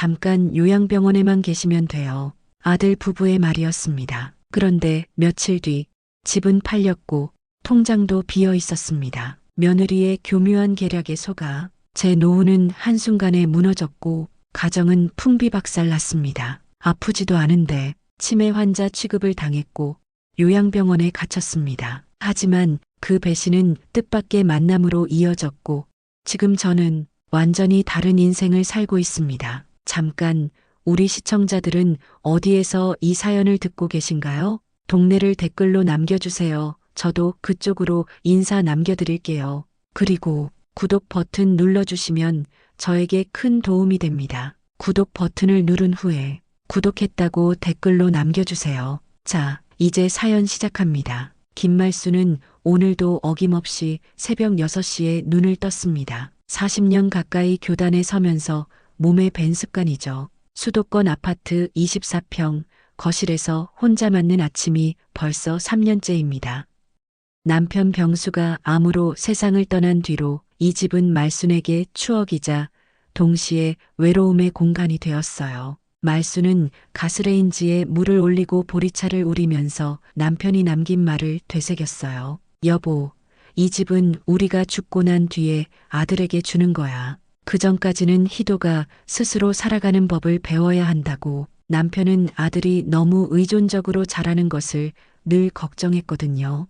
잠깐 요양병원에만 계시면 돼요. 아들 부부의 말이었습니다. 그런데 며칠 뒤 집은 팔렸고 통장도 비어 있었습니다. 며느리의 교묘한 계략에 속아 제 노후는 한순간에 무너졌고 가정은 풍비박살 났습니다. 아프지도 않은데 치매 환자 취급을 당했고 요양병원에 갇혔습니다. 하지만 그 배신은 뜻밖의 만남으로 이어졌고 지금 저는 완전히 다른 인생을 살고 있습니다. 잠깐 우리 시청자들은 어디에서 이 사연을 듣고 계신가요? 동네를 댓글로 남겨주세요. 저도 그쪽으로 인사 남겨드릴게요. 그리고 구독 버튼 눌러주시면 저에게 큰 도움이 됩니다. 구독 버튼을 누른 후에 구독했다고 댓글로 남겨주세요. 자, 이제 사연 시작합니다. 김말수는 오늘도 어김없이 새벽 6시에 눈을 떴습니다. 40년 가까이 교단에 서면서 몸에 밴 습관이죠. 수도권 아파트 24평 거실에서 혼자 맞는 아침이 벌써 3년째입니다. 남편 병수가 암으로 세상을 떠난 뒤로 이 집은 말순에게 추억이자 동시에 외로움의 공간이 되었어요. 말순은 가스레인지에 물을 올리고 보리차를 우리면서 남편이 남긴 말을 되새겼어요. 여보, 이 집은 우리가 죽고 난 뒤에 아들에게 주는 거야. 그전까지는 희도가 스스로 살아가는 법을 배워야 한다고. 남편은 아들이 너무 의존적으로 자라는 것을 늘 걱정했거든요.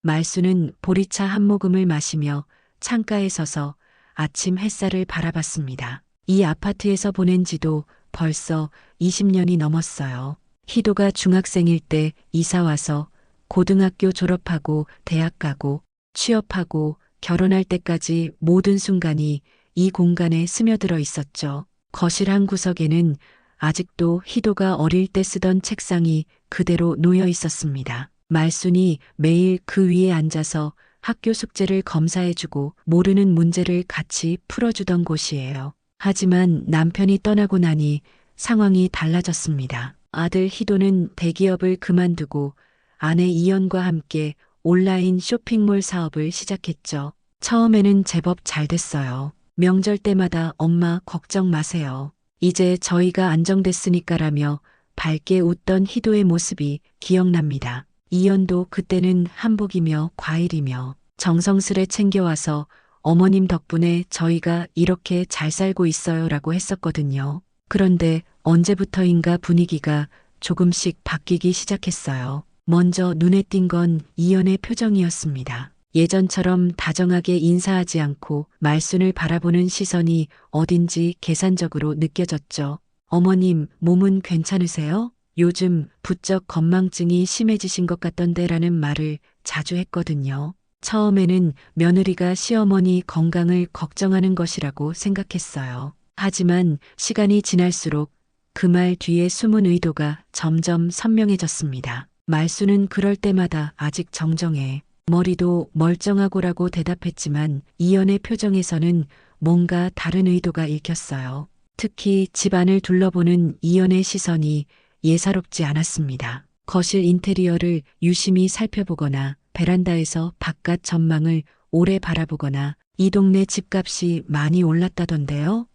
말수는 보리차 한 모금을 마시며 창가에 서서 아침 햇살을 바라봤습니다. 이 아파트에서 보낸 지도 벌써 20년이 넘었어요. 희도가 중학생일 때 이사 와서 고등학교 졸업하고 대학 가고 취업하고 결혼할 때까지 모든 순간이 이 공간에 스며들어 있었죠. 거실 한 구석에는 아직도 희도가 어릴 때 쓰던 책상이 그대로 놓여 있었습니다. 말순이 매일 그 위에 앉아서 학교 숙제를 검사해주고 모르는 문제를 같이 풀어주던 곳이에요. 하지만 남편이 떠나고 나니 상황이 달라졌습니다. 아들 희도는 대기업을 그만두고 아내 이연과 함께 온라인 쇼핑몰 사업을 시작했죠. 처음에는 제법 잘 됐어요. 명절 때마다 엄마 걱정 마세요. 이제 저희가 안정됐으니까라며 밝게 웃던 희도의 모습이 기억납니다. 이연도 그때는 한복이며 과일이며 정성스레 챙겨와서 어머님 덕분에 저희가 이렇게 잘 살고 있어요라고 했었거든요. 그런데 언제부터인가 분위기가 조금씩 바뀌기 시작했어요. 먼저 눈에 띈 건 이연의 표정이었습니다. 예전처럼 다정하게 인사하지 않고 말순을 바라보는 시선이 어딘지 계산적으로 느껴졌죠. 어머님, 몸은 괜찮으세요? 요즘 부쩍 건망증이 심해지신 것 같던데라는 말을 자주 했거든요. 처음에는 며느리가 시어머니 건강을 걱정하는 것이라고 생각했어요. 하지만 시간이 지날수록 그 말 뒤에 숨은 의도가 점점 선명해졌습니다. 말수는 그럴 때마다 아직 정정해. 머리도 멀쩡하고라고 대답했지만 이연의 표정에서는 뭔가 다른 의도가 읽혔어요. 특히 집안을 둘러보는 이연의 시선이 예사롭지 않았습니다. 거실 인테리어를 유심히 살펴보거나 베란다에서 바깥 전망을 오래 바라보거나 이 동네 집값이 많이 올랐다던데요?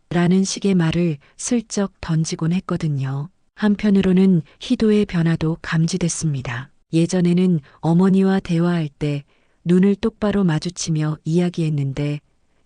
라는 식의 말을 슬쩍 던지곤 했거든요. 한편으로는 희도의 변화도 감지됐습니다. 예전에는 어머니와 대화할 때 눈을 똑바로 마주치며 이야기했는데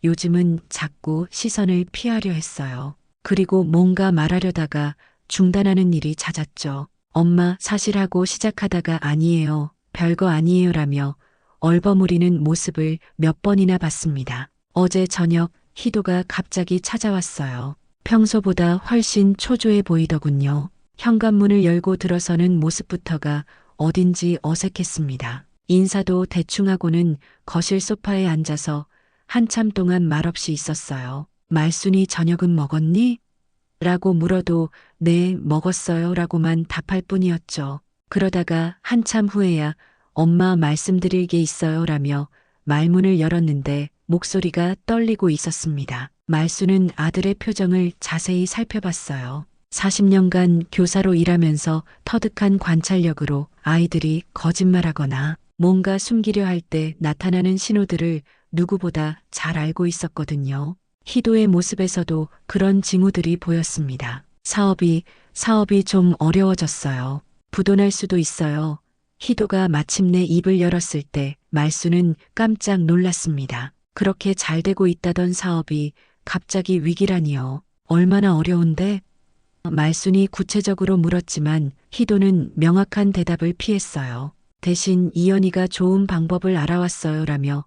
요즘은 자꾸 시선을 피하려 했어요. 그리고 뭔가 말하려다가 중단하는 일이 잦았죠. 엄마 사실하고 시작하다가 아니에요. 별거 아니에요라며 얼버무리는 모습을 몇 번이나 봤습니다. 어제 저녁 희도가 갑자기 찾아왔어요. 평소보다 훨씬 초조해 보이더군요. 현관문을 열고 들어서는 모습부터가 어딘지 어색했습니다. 인사도 대충 하고는 거실 소파에 앉아서 한참 동안 말없이 있었어요. 말순이 저녁은 먹었니? 라고 물어도 네, 먹었어요 라고만 답할 뿐이었죠. 그러다가 한참 후에야 엄마 말씀드릴 게 있어요 라며 말문을 열었는데 목소리가 떨리고 있었습니다. 말순은 아들의 표정을 자세히 살펴봤어요. 40년간 교사로 일하면서 터득한 관찰력으로 아이들이 거짓말하거나 뭔가 숨기려 할 때 나타나는 신호들을 누구보다 잘 알고 있었거든요. 희도의 모습에서도 그런 징후들이 보였습니다. 사업이 좀 어려워졌어요. 부도날 수도 있어요. 희도가 마침내 입을 열었을 때 말수는 깜짝 놀랐습니다. 그렇게 잘 되고 있다던 사업이 갑자기 위기라니요. 얼마나 어려운데? 말순이 구체적으로 물었지만 희도는 명확한 대답을 피했어요. 대신 이연희가 좋은 방법을 알아왔어요라며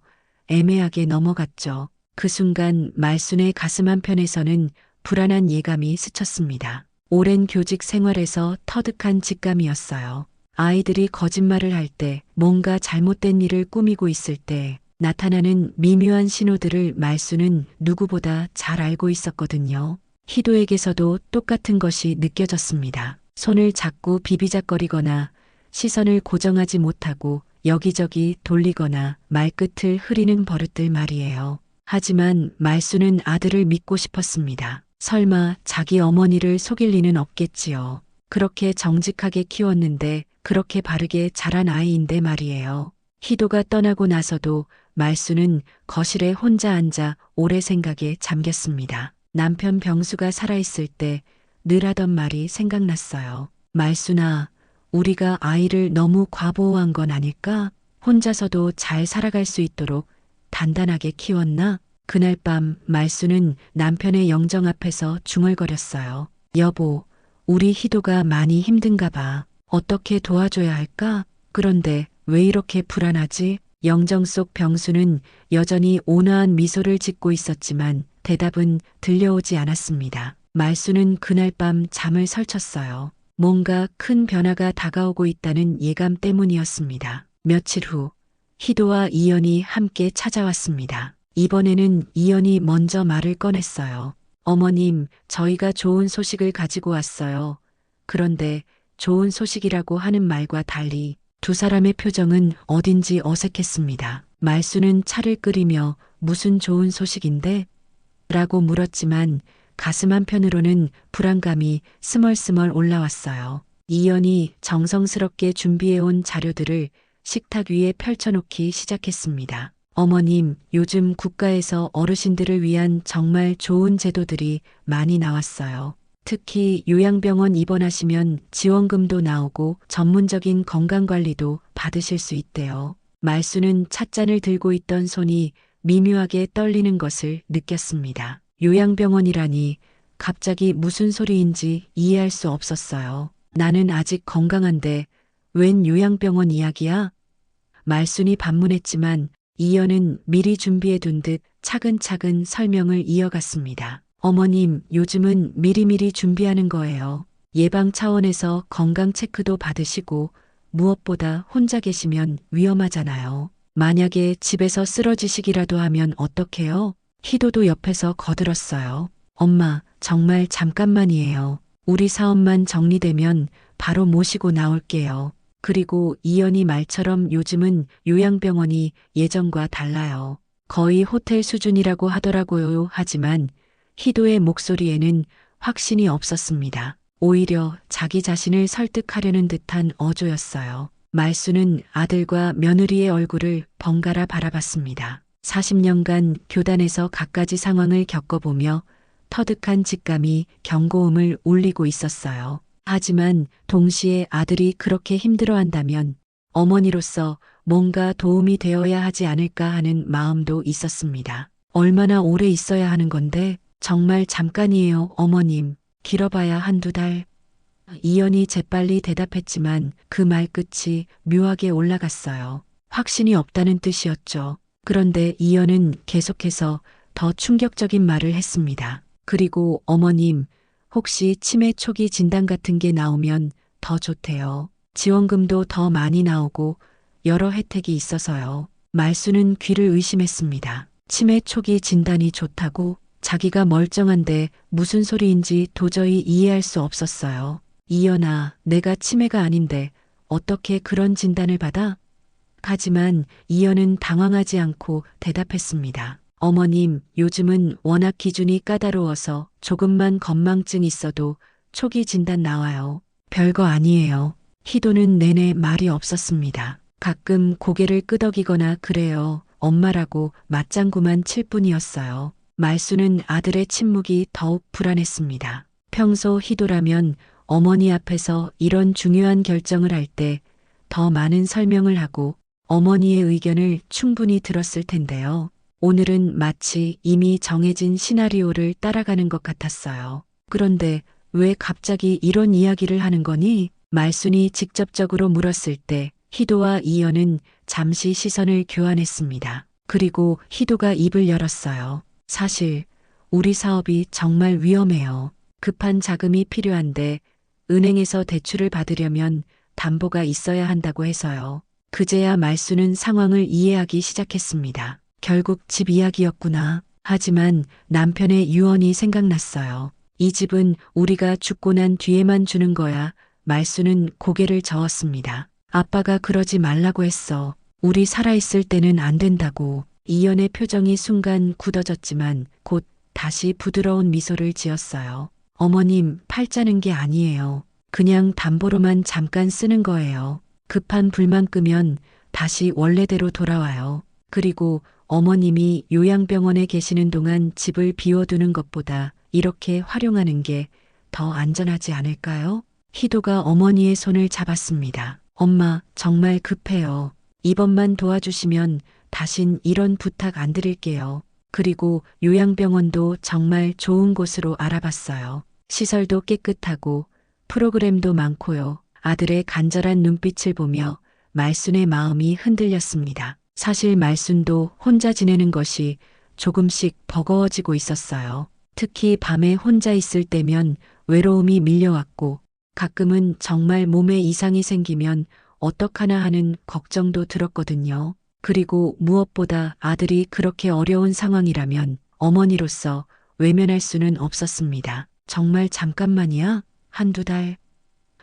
애매하게 넘어갔죠. 그 순간 말순의 가슴 한편에서는 불안한 예감이 스쳤습니다. 오랜 교직 생활에서 터득한 직감이었어요. 아이들이 거짓말을 할 때, 뭔가 잘못된 일을 꾸미고 있을 때 나타나는 미묘한 신호들을 말순은 누구보다 잘 알고 있었거든요. 희도에게서도 똑같은 것이 느껴졌습니다. 손을 자꾸 비비작거리거나 시선을 고정하지 못하고 여기저기 돌리거나 말끝을 흐리는 버릇들 말이에요. 하지만 말수는 아들을 믿고 싶었습니다. 설마 자기 어머니를 속일 리는 없겠지요. 그렇게 정직하게 키웠는데 그렇게 바르게 자란 아이인데 말이에요. 희도가 떠나고 나서도 말수는 거실에 혼자 앉아 오래 생각에 잠겼습니다. 남편 병수가 살아있을 때 늘 하던 말이 생각났어요. 말수나, 우리가 아이를 너무 과보호한 건 아닐까? 혼자서도 잘 살아갈 수 있도록 단단하게 키웠나? 그날 밤 말수는 남편의 영정 앞에서 중얼거렸어요. 여보, 우리 희도가 많이 힘든가 봐. 어떻게 도와줘야 할까? 그런데 왜 이렇게 불안하지? 영정 속 병수는 여전히 온화한 미소를 짓고 있었지만 대답은 들려오지 않았습니다. 말수는 그날 밤 잠을 설쳤어요. 뭔가 큰 변화가 다가오고 있다는 예감 때문이었습니다. 며칠 후 희도와 이연이 함께 찾아왔습니다. 이번에는 이연이 먼저 말을 꺼냈어요. 어머님, 저희가 좋은 소식을 가지고 왔어요. 그런데 좋은 소식이라고 하는 말과 달리 두 사람의 표정은 어딘지 어색했습니다. 말수는 차를 끓이며 무슨 좋은 소식인데? 라고 물었지만 가슴 한편으로는 불안감이 스멀스멀 올라왔어요. 이연이 정성스럽게 준비해온 자료들을 식탁 위에 펼쳐놓기 시작했습니다. 어머님, 요즘 국가에서 어르신들을 위한 정말 좋은 제도들이 많이 나왔어요. 특히 요양병원 입원하시면 지원금도 나오고 전문적인 건강관리도 받으실 수 있대요. 말수는 찻잔을 들고 있던 손이 미묘하게 떨리는 것을 느꼈습니다. 요양병원이라니 갑자기 무슨 소리인지 이해할 수 없었어요. 나는 아직 건강한데 웬 요양병원 이야기야? 말순이 반문했지만 이연은 미리 준비해둔 듯 차근차근 설명을 이어갔습니다. 어머님, 요즘은 미리미리 준비하는 거예요. 예방 차원에서 건강 체크도 받으시고 무엇보다 혼자 계시면 위험하잖아요. 만약에 집에서 쓰러지시기라도 하면 어떡해요? 희도도 옆에서 거들었어요. 엄마, 정말 잠깐만이에요. 우리 사업만 정리되면 바로 모시고 나올게요. 그리고 이연이 말처럼 요즘은 요양병원이 예전과 달라요. 거의 호텔 수준이라고 하더라고요. 하지만 희도의 목소리에는 확신이 없었습니다. 오히려 자기 자신을 설득하려는 듯한 어조였어요. 말수는 아들과 며느리의 얼굴을 번갈아 바라봤습니다. 40년간 교단에서 갖가지 상황을 겪어보며 터득한 직감이 경고음을 울리고 있었어요. 하지만 동시에 아들이 그렇게 힘들어한다면 어머니로서 뭔가 도움이 되어야 하지 않을까 하는 마음도 있었습니다. 얼마나 오래 있어야 하는 건데? 정말 잠깐이에요, 어머님. 길어봐야 한두 달. 이연이 재빨리 대답했지만 그 말끝이 묘하게 올라갔어요. 확신이 없다는 뜻이었죠. 그런데 이연은 계속해서 더 충격적인 말을 했습니다. 그리고 어머님, 혹시 치매 초기 진단 같은 게 나오면 더 좋대요. 지원금도 더 많이 나오고 여러 혜택이 있어서요. 말수는 귀를 의심했습니다. 치매 초기 진단이 좋다고? 자기가 멀쩡한데 무슨 소리인지 도저히 이해할 수 없었어요. 이연아, 내가 치매가 아닌데 어떻게 그런 진단을 받아? 하지만 이연은 당황하지 않고 대답했습니다. 어머님, 요즘은 워낙 기준이 까다로워서 조금만 건망증 있어도 초기 진단 나와요. 별거 아니에요. 희도는 내내 말이 없었습니다. 가끔 고개를 끄덕이거나 그래요. 엄마라고 맞장구만 칠 뿐이었어요. 말수는 아들의 침묵이 더욱 불안했습니다. 평소 희도라면 어머니 앞에서 이런 중요한 결정을 할 때 더 많은 설명을 하고 어머니의 의견을 충분히 들었을 텐데요. 오늘은 마치 이미 정해진 시나리오를 따라가는 것 같았어요. 그런데 왜 갑자기 이런 이야기를 하는 거니? 말순이 직접적으로 물었을 때 희도와 이연은 잠시 시선을 교환했습니다. 그리고 희도가 입을 열었어요. 사실 우리 사업이 정말 위험해요. 급한 자금이 필요한데 은행에서 대출을 받으려면 담보가 있어야 한다고 해서요. 그제야 말수는 상황을 이해하기 시작했습니다. 결국 집 이야기였구나. 하지만 남편의 유언이 생각났어요. 이 집은 우리가 죽고 난 뒤에만 주는 거야. 말수는 고개를 저었습니다. 아빠가 그러지 말라고 했어. 우리 살아있을 때는 안 된다고. 이연의 표정이 순간 굳어졌지만 곧 다시 부드러운 미소를 지었어요. 어머님, 팔자는 게 아니에요. 그냥 담보로만 잠깐 쓰는 거예요. 급한 불만 끄면 다시 원래대로 돌아와요. 그리고 어머님이 요양병원에 계시는 동안 집을 비워두는 것보다 이렇게 활용하는 게 더 안전하지 않을까요? 희도가 어머니의 손을 잡았습니다. 엄마, 정말 급해요. 이번만 도와주시면 다신 이런 부탁 안 드릴게요. 그리고 요양병원도 정말 좋은 곳으로 알아봤어요. 시설도 깨끗하고 프로그램도 많고요. 아들의 간절한 눈빛을 보며 말순의 마음이 흔들렸습니다. 사실 말순도 혼자 지내는 것이 조금씩 버거워지고 있었어요. 특히 밤에 혼자 있을 때면 외로움이 밀려왔고 가끔은 정말 몸에 이상이 생기면 어떡하나 하는 걱정도 들었거든요. 그리고 무엇보다 아들이 그렇게 어려운 상황이라면 어머니로서 외면할 수는 없었습니다. 정말 잠깐만이야? 한두 달?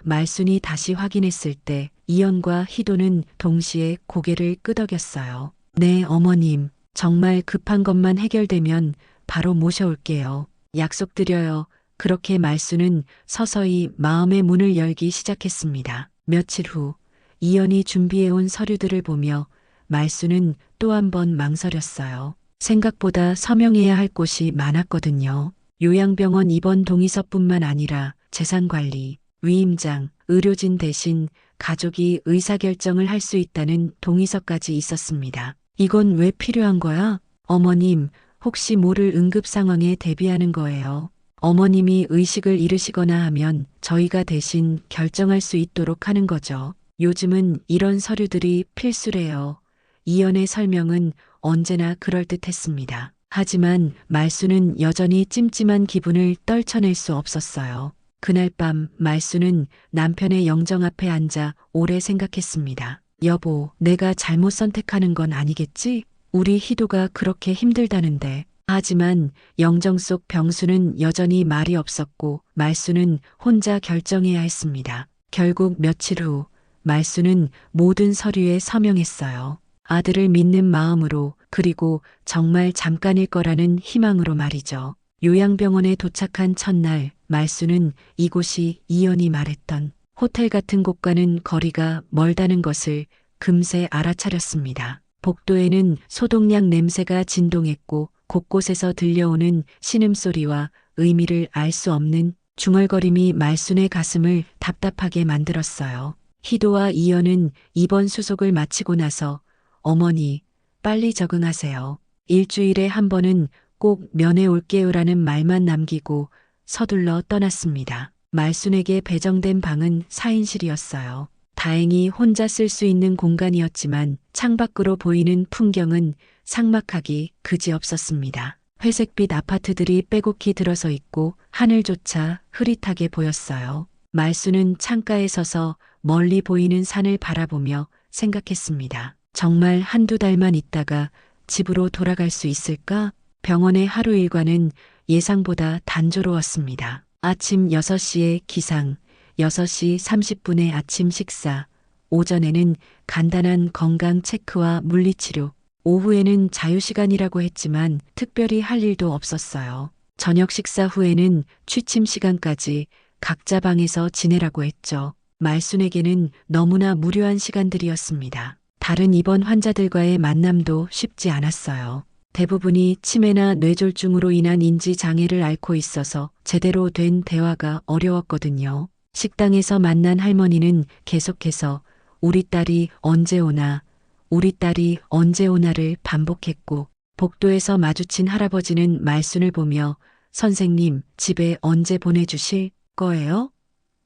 말순이 다시 확인했을 때 이연과 희도는 동시에 고개를 끄덕였어요. 네, 어머님. 정말 급한 것만 해결되면 바로 모셔올게요. 약속드려요. 그렇게 말순은 서서히 마음의 문을 열기 시작했습니다. 며칠 후 이연이 준비해온 서류들을 보며 말순은 또 한 번 망설였어요. 생각보다 서명해야 할 곳이 많았거든요. 요양병원 입원 동의서뿐만 아니라 재산관리, 위임장, 의료진 대신 가족이 의사결정을 할 수 있다는 동의서까지 있었습니다. 이건 왜 필요한 거야? 어머님, 혹시 모를 응급 상황에 대비하는 거예요. 어머님이 의식을 잃으시거나 하면 저희가 대신 결정할 수 있도록 하는 거죠. 요즘은 이런 서류들이 필수래요. 이연의 설명은 언제나 그럴듯했습니다. 하지만 말수는 여전히 찜찜한 기분을 떨쳐낼 수 없었어요. 그날 밤 말수는 남편의 영정 앞에 앉아 오래 생각했습니다. 여보, 내가 잘못 선택하는 건 아니겠지? 우리 희도가 그렇게 힘들다는데. 하지만 영정 속 병수는 여전히 말이 없었고 말수는 혼자 결정해야 했습니다. 결국 며칠 후 말수는 모든 서류에 서명했어요. 아들을 믿는 마음으로, 그리고 정말 잠깐일 거라는 희망으로 말이죠. 요양병원에 도착한 첫날 말수는 이곳이 이연이 말했던 호텔 같은 곳과는 거리가 멀다는 것을 금세 알아차렸습니다. 복도에는 소독약 냄새가 진동했고 곳곳에서 들려오는 신음소리와 의미를 알 수 없는 중얼거림이 말순의 가슴을 답답하게 만들었어요. 희도와 이연은 입원 수속을 마치고 나서 어머니, 빨리 적응하세요. 일주일에 한 번은 꼭 면회 올게요라는 말만 남기고 서둘러 떠났습니다. 말순에게 배정된 방은 4인실이었어요. 다행히 혼자 쓸 수 있는 공간이었지만 창밖으로 보이는 풍경은 삭막하기 그지없었습니다. 회색빛 아파트들이 빼곡히 들어서 있고 하늘조차 흐릿하게 보였어요. 말수는 창가에 서서 멀리 보이는 산을 바라보며 생각했습니다. 정말 한두 달만 있다가 집으로 돌아갈 수 있을까? 병원의 하루 일과는 예상보다 단조로웠습니다. 아침 6시에 기상, 6시 30분에 아침 식사, 오전에는 간단한 건강 체크와 물리치료, 오후에는 자유시간이라고 했지만 특별히 할 일도 없었어요. 저녁 식사 후에는 취침 시간까지 각자 방에서 지내라고 했죠. 말순에게는 너무나 무료한 시간들이었습니다. 다른 입원 환자들과의 만남도 쉽지 않았어요. 대부분이 치매나 뇌졸중으로 인한 인지 장애를 앓고 있어서 제대로 된 대화가 어려웠거든요. 식당에서 만난 할머니는 계속해서 우리 딸이 언제 오나, 우리 딸이 언제 오나를 반복했고, 복도에서 마주친 할아버지는 말순을 보며 선생님 집에 언제 보내주실 거예요?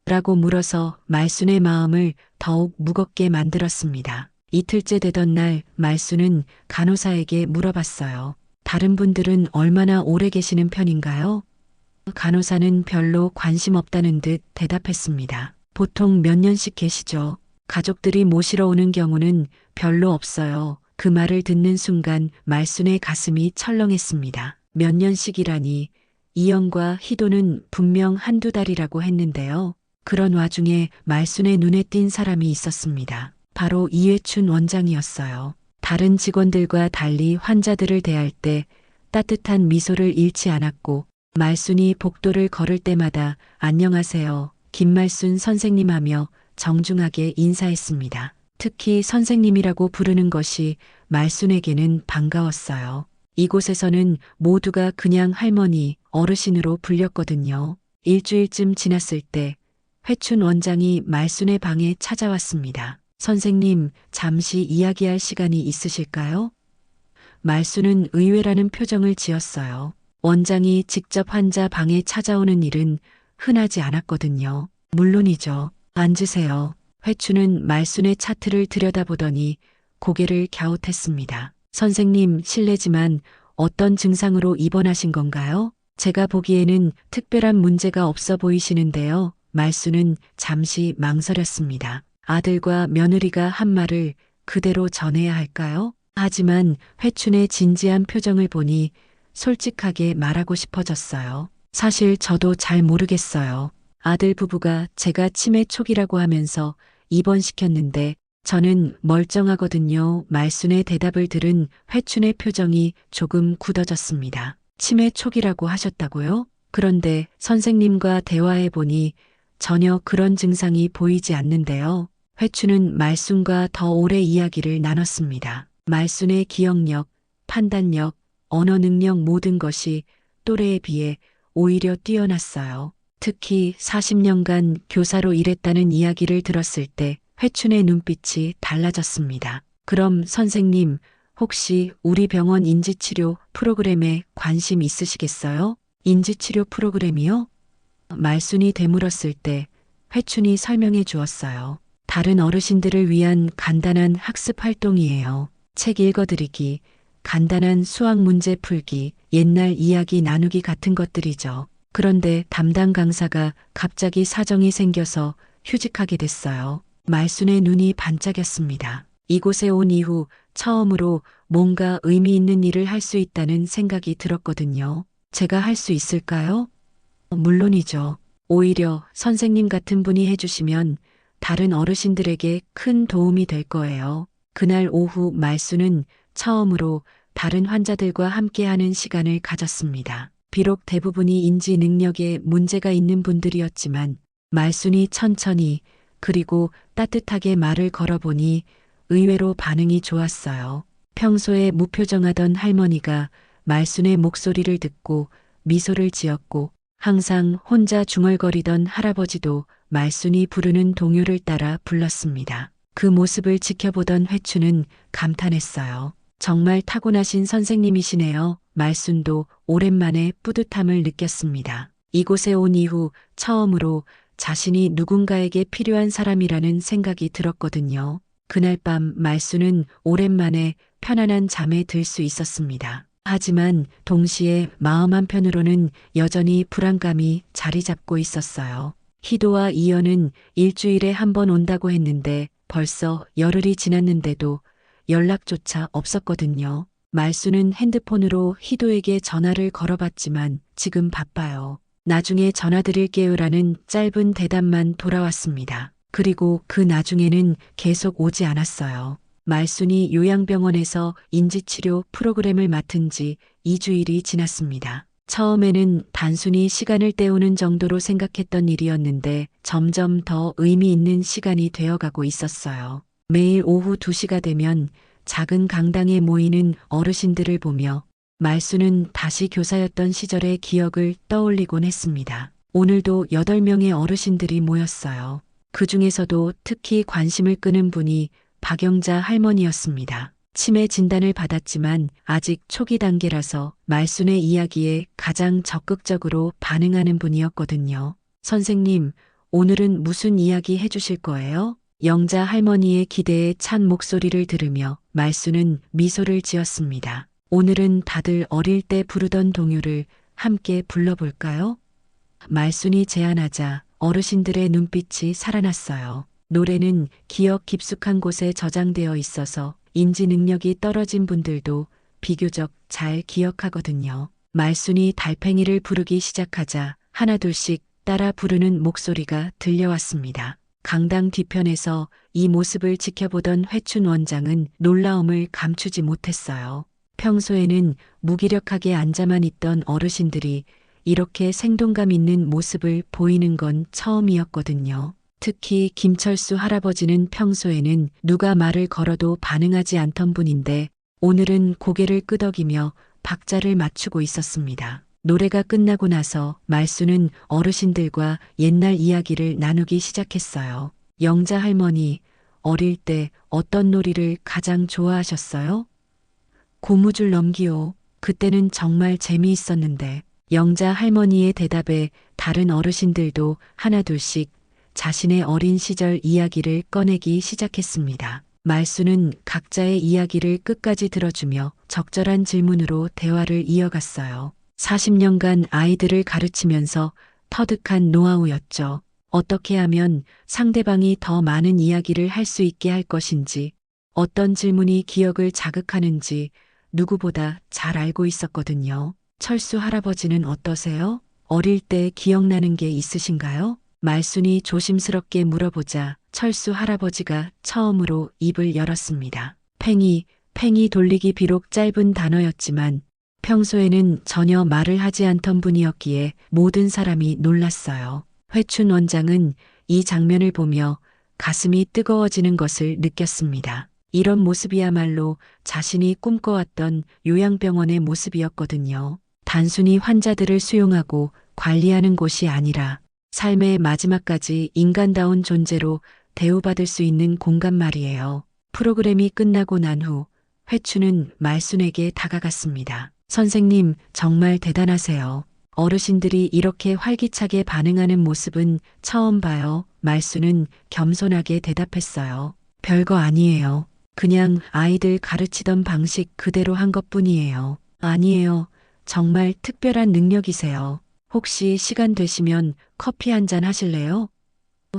라고 물어서 말순의 마음을 더욱 무겁게 만들었습니다. 이틀째 되던 날 말순은 간호사에게 물어봤어요. 다른 분들은 얼마나 오래 계시는 편인가요? 간호사는 별로 관심 없다는 듯 대답했습니다. 보통 몇 년씩 계시죠? 가족들이 모시러 오는 경우는 별로 없어요. 그 말을 듣는 순간 말순의 가슴이 철렁했습니다. 몇 년씩이라니 이영과 희도는 분명 한두 달이라고 했는데요. 그런 와중에 말순의 눈에 띈 사람이 있었습니다. 바로 이회춘 원장이었어요. 다른 직원들과 달리 환자들을 대할 때 따뜻한 미소를 잃지 않았고 말순이 복도를 걸을 때마다 안녕하세요, 김말순 선생님 하며 정중하게 인사했습니다. 특히 선생님이라고 부르는 것이 말순에게는 반가웠어요. 이곳에서는 모두가 그냥 할머니, 어르신으로 불렸거든요. 일주일쯤 지났을 때 회춘 원장이 말순의 방에 찾아왔습니다. 선생님, 잠시 이야기할 시간이 있으실까요? 말순은 의외라는 표정을 지었어요. 원장이 직접 환자 방에 찾아오는 일은 흔하지 않았거든요. 물론이죠. 앉으세요. 회춘은 말순의 차트를 들여다보더니 고개를 갸웃했습니다. 선생님, 실례지만 어떤 증상으로 입원하신 건가요? 제가 보기에는 특별한 문제가 없어 보이시는데요. 말순은 잠시 망설였습니다. 아들과 며느리가 한 말을 그대로 전해야 할까요? 하지만 회춘의 진지한 표정을 보니 솔직하게 말하고 싶어졌어요. 사실 저도 잘 모르겠어요. 아들 부부가 제가 치매 초기라고 하면서 입원시켰는데 저는 멀쩡하거든요. 말순의 대답을 들은 회춘의 표정이 조금 굳어졌습니다. 치매 초기라고 하셨다고요? 그런데 선생님과 대화해보니 전혀 그런 증상이 보이지 않는데요. 회춘은 말순과 더 오래 이야기를 나눴습니다. 말순의 기억력, 판단력, 언어 능력 모든 것이 또래에 비해 오히려 뛰어났어요. 특히 40년간 교사로 일했다는 이야기를 들었을 때 회춘의 눈빛이 달라졌습니다. 그럼 선생님, 혹시 우리 병원 인지치료 프로그램에 관심 있으시겠어요? 인지치료 프로그램이요? 말순이 되물었을 때 회춘이 설명해 주었어요. 다른 어르신들을 위한 간단한 학습 활동이에요. 책 읽어드리기, 간단한 수학 문제 풀기, 옛날 이야기 나누기 같은 것들이죠. 그런데 담당 강사가 갑자기 사정이 생겨서 휴직하게 됐어요. 말순의 눈이 반짝였습니다. 이곳에 온 이후 처음으로 뭔가 의미 있는 일을 할 수 있다는 생각이 들었거든요. 제가 할 수 있을까요? 물론이죠. 오히려 선생님 같은 분이 해주시면 다른 어르신들에게 큰 도움이 될 거예요. 그날 오후 말순은 처음으로 다른 환자들과 함께하는 시간을 가졌습니다. 비록 대부분이 인지 능력에 문제가 있는 분들이었지만 말순이 천천히 그리고 따뜻하게 말을 걸어보니 의외로 반응이 좋았어요. 평소에 무표정하던 할머니가 말순의 목소리를 듣고 미소를 지었고 항상 혼자 중얼거리던 할아버지도 말순이 부르는 동요를 따라 불렀습니다. 그 모습을 지켜보던 회춘은 감탄했어요. 정말 타고나신 선생님이시네요. 말순도 오랜만에 뿌듯함을 느꼈습니다. 이곳에 온 이후 처음으로 자신이 누군가에게 필요한 사람이라는 생각이 들었거든요. 그날 밤 말순은 오랜만에 편안한 잠에 들 수 있었습니다. 하지만 동시에 마음 한편으로는 여전히 불안감이 자리 잡고 있었어요. 희도와 이연은 일주일에 한 번 온다고 했는데 벌써 열흘이 지났는데도 연락조차 없었거든요. 말순은 핸드폰으로 희도에게 전화를 걸어봤지만 지금 바빠요. 나중에 전화드릴게요라는 짧은 대답만 돌아왔습니다. 그리고 그 나중에는 계속 오지 않았어요. 말순이 요양병원에서 인지치료 프로그램을 맡은 지 2주일이 지났습니다. 처음에는 단순히 시간을 때우는 정도로 생각했던 일이었는데 점점 더 의미 있는 시간이 되어가고 있었어요. 매일 오후 2시가 되면 작은 강당에 모이는 어르신들을 보며 말수는 다시 교사였던 시절의 기억을 떠올리곤 했습니다. 오늘도 8명의 어르신들이 모였어요. 그 중에서도 특히 관심을 끄는 분이 박영자 할머니였습니다. 치매 진단을 받았지만 아직 초기 단계라서 말순의 이야기에 가장 적극적으로 반응하는 분이었거든요. 선생님, 오늘은 무슨 이야기 해주실 거예요? 영자 할머니의 기대에 찬 목소리를 들으며 말순은 미소를 지었습니다. 오늘은 다들 어릴 때 부르던 동요를 함께 불러볼까요? 말순이 제안하자 어르신들의 눈빛이 살아났어요. 노래는 기억 깊숙한 곳에 저장되어 있어서 인지 능력이 떨어진 분들도 비교적 잘 기억하거든요. 말순이 달팽이를 부르기 시작하자 하나둘씩 따라 부르는 목소리가 들려왔습니다. 강당 뒤편에서 이 모습을 지켜보던 회춘 원장은 놀라움을 감추지 못했어요. 평소에는 무기력하게 앉아만 있던 어르신들이 이렇게 생동감 있는 모습을 보이는 건 처음이었거든요. 특히 김철수 할아버지는 평소에는 누가 말을 걸어도 반응하지 않던 분인데 오늘은 고개를 끄덕이며 박자를 맞추고 있었습니다. 노래가 끝나고 나서 말수는 어르신들과 옛날 이야기를 나누기 시작했어요. 영자 할머니, 어릴 때 어떤 놀이를 가장 좋아하셨어요? 고무줄 넘기요. 그때는 정말 재미있었는데. 영자 할머니의 대답에 다른 어르신들도 하나둘씩 자신의 어린 시절 이야기를 꺼내기 시작했습니다. 말수는 각자의 이야기를 끝까지 들어주며 적절한 질문으로 대화를 이어갔어요. 40년간 아이들을 가르치면서 터득한 노하우였죠. 어떻게 하면 상대방이 더 많은 이야기를 할 수 있게 할 것인지, 어떤 질문이 기억을 자극하는지 누구보다 잘 알고 있었거든요. 철수 할아버지는 어떠세요? 어릴 때 기억나는 게 있으신가요? 말순이 조심스럽게 물어보자 철수 할아버지가 처음으로 입을 열었습니다. 팽이 돌리기 비록 짧은 단어였지만 평소에는 전혀 말을 하지 않던 분이었기에 모든 사람이 놀랐어요. 회춘 원장은 이 장면을 보며 가슴이 뜨거워지는 것을 느꼈습니다. 이런 모습이야말로 자신이 꿈꿔왔던 요양병원의 모습이었거든요. 단순히 환자들을 수용하고 관리하는 곳이 아니라 삶의 마지막까지 인간다운 존재로 대우받을 수 있는 공간 말이에요. 프로그램이 끝나고 난 후 회춘은 말순에게 다가갔습니다. 선생님, 정말 대단하세요. 어르신들이 이렇게 활기차게 반응하는 모습은 처음 봐요. 말순은 겸손하게 대답했어요. 별거 아니에요. 그냥 아이들 가르치던 방식 그대로 한 것뿐이에요. 아니에요. 정말 특별한 능력이세요. 혹시 시간 되시면 커피 한 잔 하실래요?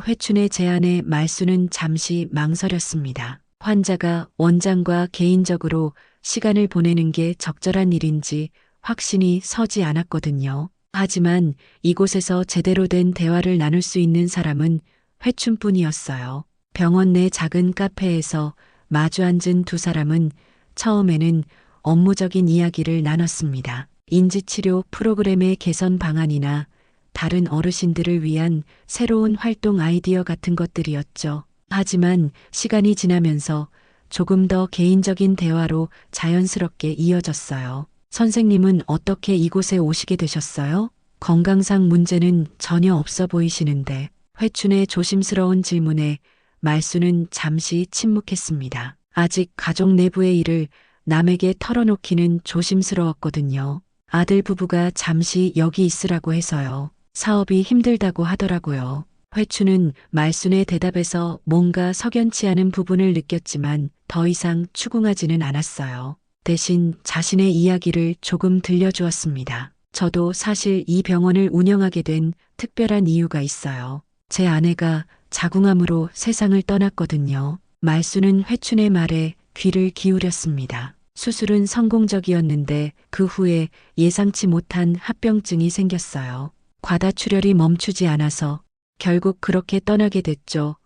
회춘의 제안에 말수는 잠시 망설였습니다. 환자가 원장과 개인적으로 시간을 보내는 게 적절한 일인지 확신이 서지 않았거든요. 하지만 이곳에서 제대로 된 대화를 나눌 수 있는 사람은 회춘뿐이었어요. 병원 내 작은 카페에서 마주 앉은 두 사람은 처음에는 업무적인 이야기를 나눴습니다. 인지치료 프로그램의 개선 방안이나 다른 어르신들을 위한 새로운 활동 아이디어 같은 것들이었죠. 하지만 시간이 지나면서 조금 더 개인적인 대화로 자연스럽게 이어졌어요. 선생님은 어떻게 이곳에 오시게 되셨어요? 건강상 문제는 전혀 없어 보이시는데. 회춘의 조심스러운 질문에 말수는 잠시 침묵했습니다. 아직 가족 내부의 일을 남에게 털어놓기는 조심스러웠거든요. 아들 부부가 잠시 여기 있으라고 해서요. 사업이 힘들다고 하더라고요. 회춘은 말순의 대답에서 뭔가 석연치 않은 부분을 느꼈지만 더 이상 추궁하지는 않았어요. 대신 자신의 이야기를 조금 들려주었습니다. 저도 사실 이 병원을 운영하게 된 특별한 이유가 있어요. 제 아내가 자궁암으로 세상을 떠났거든요. 말수는 회춘의 말에 귀를 기울였습니다. 수술은 성공적이었는데 그 후에 예상치 못한 합병증이 생겼어요. 과다출혈이 멈추지 않아서 결국 그렇게 떠나게 됐죠.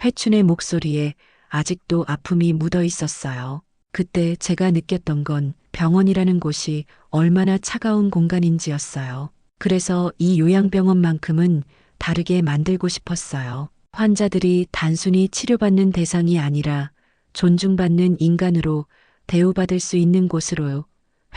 회춘의 목소리에 아직도 아픔이 묻어 있었어요. 그때 제가 느꼈던 건 병원이라는 곳이 얼마나 차가운 공간인지였어요. 그래서 이 요양병원만큼은 다르게 만들고 싶었어요. 환자들이 단순히 치료받는 대상이 아니라 존중받는 인간으로 대우받을 수 있는 곳으로요.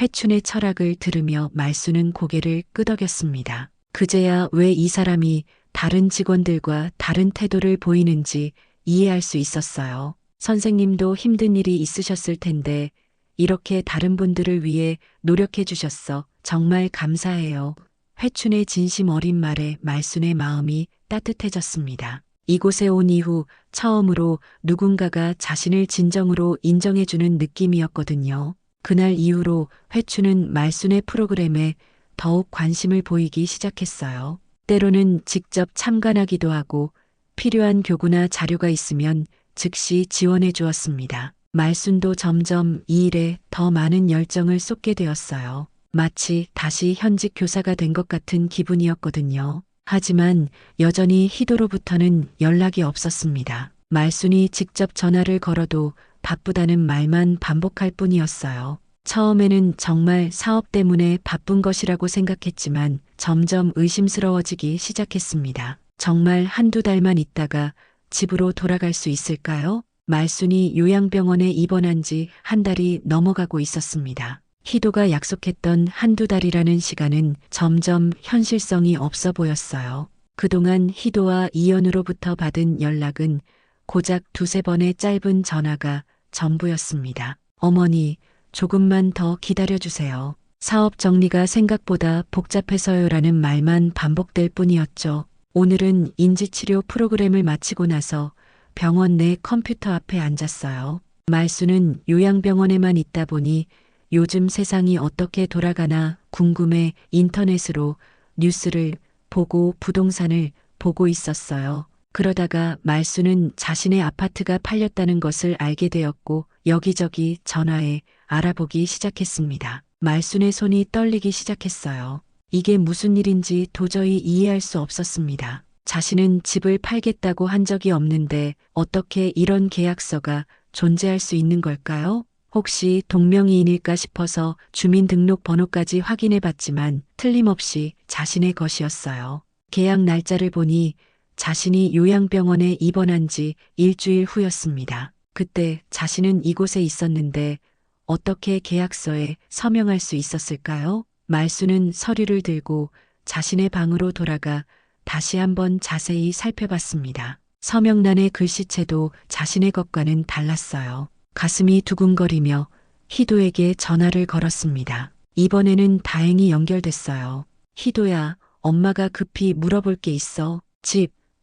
회춘의 철학을 들으며 말수는 고개를 끄덕였습니다. 그제야 왜 이 사람이 다른 직원들과 다른 태도를 보이는지 이해할 수 있었어요. 선생님도 힘든 일이 있으셨을 텐데 이렇게 다른 분들을 위해 노력해 주셨어. 정말 감사해요. 회춘의 진심 어린 말에 말순의 마음이 따뜻해졌습니다. 이곳에 온 이후 처음으로 누군가가 자신을 진정으로 인정해주는 느낌이었거든요. 그날 이후로 회춘은 말순의 프로그램에 더욱 관심을 보이기 시작했어요. 때로는 직접 참관하기도 하고 필요한 교구나 자료가 있으면 즉시 지원해 주었습니다. 말순도 점점 이 일에 더 많은 열정을 쏟게 되었어요. 마치 다시 현직 교사가 된 것 같은 기분이었거든요. 하지만 여전히 희도로부터는 연락이 없었습니다. 말순이 직접 전화를 걸어도 바쁘다는 말만 반복할 뿐이었어요. 처음에는 정말 사업 때문에 바쁜 것이라고 생각했지만 점점 의심스러워지기 시작했습니다. 정말 한두 달만 있다가 집으로 돌아갈 수 있을까요? 말순이 요양병원에 입원한 지 한 달이 넘어가고 있었습니다. 희도가 약속했던 한두 달이라는 시간은 점점 현실성이 없어 보였어요. 그동안 희도와 이연으로부터 받은 연락은 고작 두세 번의 짧은 전화가 전부였습니다. 어머니, 조금만 더 기다려주세요. 사업 정리가 생각보다 복잡해서요라는 말만 반복될 뿐이었죠. 오늘은 인지치료 프로그램을 마치고 나서 병원 내 컴퓨터 앞에 앉았어요. 말수는 요양병원에만 있다 보니 요즘 세상이 어떻게 돌아가나 궁금해 인터넷으로 뉴스를 보고 부동산을 보고 있었어요. 그러다가 말수는 자신의 아파트가 팔렸다는 것을 알게 되었고 여기저기 전화해 알아보기 시작했습니다. 말순의 손이 떨리기 시작했어요. 이게 무슨 일인지 도저히 이해할 수 없었습니다. 자신은 집을 팔겠다고 한 적이 없는데 어떻게 이런 계약서가 존재할 수 있는 걸까요? 혹시 동명이인일까 싶어서 주민등록번호까지 확인해 봤지만 틀림없이 자신의 것이었어요. 계약 날짜를 보니 자신이 요양병원에 입원한 지 일주일 후였습니다. 그때 자신은 이곳에 있었는데 어떻게 계약서에 서명할 수 있었을까요? 말수는 서류를 들고 자신의 방으로 돌아가 다시 한번 자세히 살펴봤습니다. 서명란의 글씨체도 자신의 것과는 달랐어요. 가슴이 두근거리며 희도에게 전화를 걸었습니다. 이번에는 다행히 연결됐어요. 희도야, 엄마가 급히 물어볼 게 있어.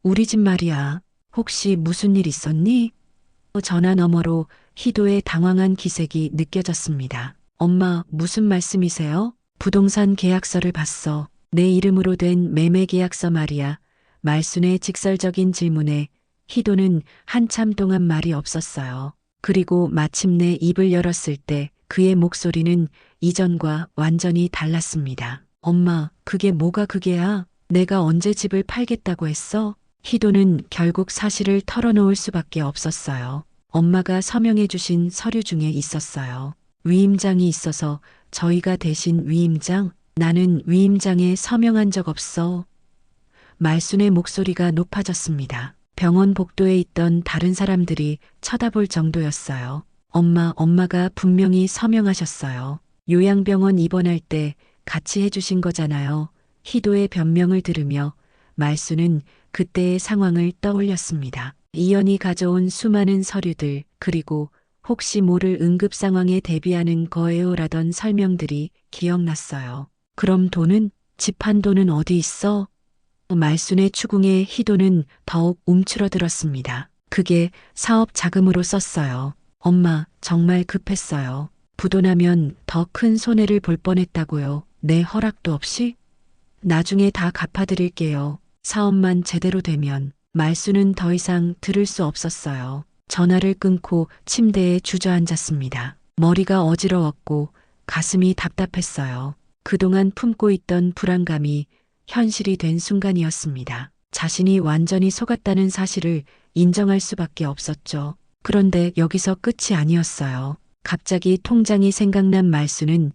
우리 집 말이야. 혹시 무슨 일 있었니? 전화 너머로 희도의 당황한 기색이 느껴졌습니다. 엄마, 무슨 말씀이세요? 부동산 계약서를 봤어. 내 이름으로 된 매매 계약서 말이야. 말순의 직설적인 질문에 희도는 한참 동안 말이 없었어요. 그리고 마침내 입을 열었을 때 그의 목소리는 이전과 완전히 달랐습니다. 엄마, 그게 뭐가 그게야? 내가 언제 집을 팔겠다고 했어? 희도는 결국 사실을 털어놓을 수밖에 없었어요. 엄마가 서명해 주신 서류 중에 있었어요. 위임장이 있어서 저희가 대신 위임장? 나는 위임장에 서명한 적 없어. 말순의 목소리가 높아졌습니다. 병원 복도에 있던 다른 사람들이 쳐다볼 정도였어요. 엄마가 분명히 서명하셨어요. 요양병원 입원할 때 같이 해주신 거잖아요. 희도의 변명을 들으며 말수는 그때의 상황을 떠올렸습니다. 이연이 가져온 수많은 서류들, 그리고 혹시 모를 응급 상황에 대비하는 거예요라던 설명들이 기억났어요. 그럼 돈은? 집 판 돈은 어디 있어? 말순의 추궁에 희도는 더욱 움츠러들었습니다. 그게 사업 자금으로 썼어요. 엄마, 정말 급했어요. 부도나면 더 큰 손해를 볼 뻔했다고요. 내 허락도 없이? 나중에 다 갚아드릴게요. 사업만 제대로 되면. 말수는 더 이상 들을 수 없었어요. 전화를 끊고 침대에 주저앉았습니다. 머리가 어지러웠고 가슴이 답답했어요. 그동안 품고 있던 불안감이 현실이 된 순간이었습니다. 자신이 완전히 속았다는 사실을 인정할 수밖에 없었죠. 그런데 여기서 끝이 아니었어요. 갑자기 통장이 생각난 말수는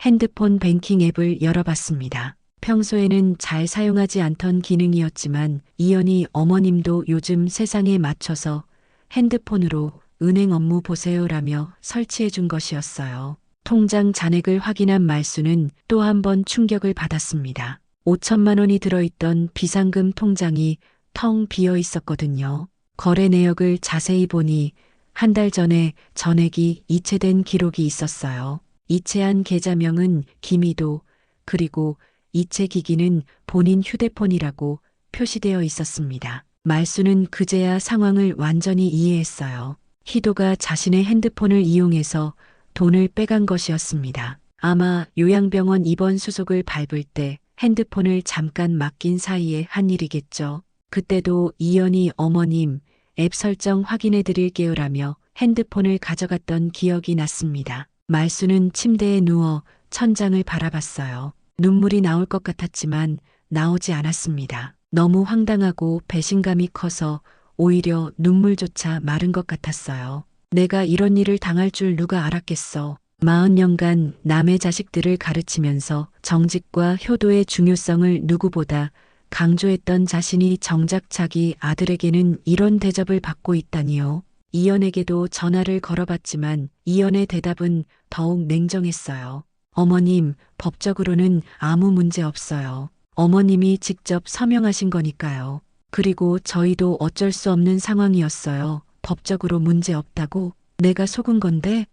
핸드폰 뱅킹 앱을 열어봤습니다. 평소에는 잘 사용하지 않던 기능이었지만 이연이 어머님도 요즘 세상에 맞춰서 핸드폰으로 은행 업무 보세요라며 설치해 준 것이었어요. 통장 잔액을 확인한 말수는 또 한 번 충격을 받았습니다. 5천만 원이 들어있던 비상금 통장이 텅 비어 있었거든요. 거래 내역을 자세히 보니 한 달 전에 전액이 이체된 기록이 있었어요. 이체한 계좌명은 김희도, 그리고 이체 기기는 본인 휴대폰이라고 표시되어 있었습니다. 말수는 그제야 상황을 완전히 이해했어요. 희도가 자신의 핸드폰을 이용해서 돈을 빼간 것이었습니다. 아마 요양병원 입원 수속을 밟을 때 핸드폰을 잠깐 맡긴 사이에 한 일이겠죠. 그때도 이연희 어머님 앱 설정 확인해 드릴게요라며 핸드폰을 가져갔던 기억이 났습니다. 말수는 침대에 누워 천장을 바라봤어요. 눈물이 나올 것 같았지만 나오지 않았습니다. 너무 황당하고 배신감이 커서 오히려 눈물조차 마른 것 같았어요. 내가 이런 일을 당할 줄 누가 알았겠어. 40년간 남의 자식들을 가르치면서 정직과 효도의 중요성을 누구보다 강조했던 자신이 정작 자기 아들에게는 이런 대접을 받고 있다니요. 이연에게도 전화를 걸어봤지만 이연의 대답은 더욱 냉정했어요. 어머님, 법적으로는 아무 문제 없어요. 어머님이 직접 서명하신 거니까요. 그리고 저희도 어쩔 수 없는 상황이었어요. 법적으로 문제 없다고? 내가 속은 건데?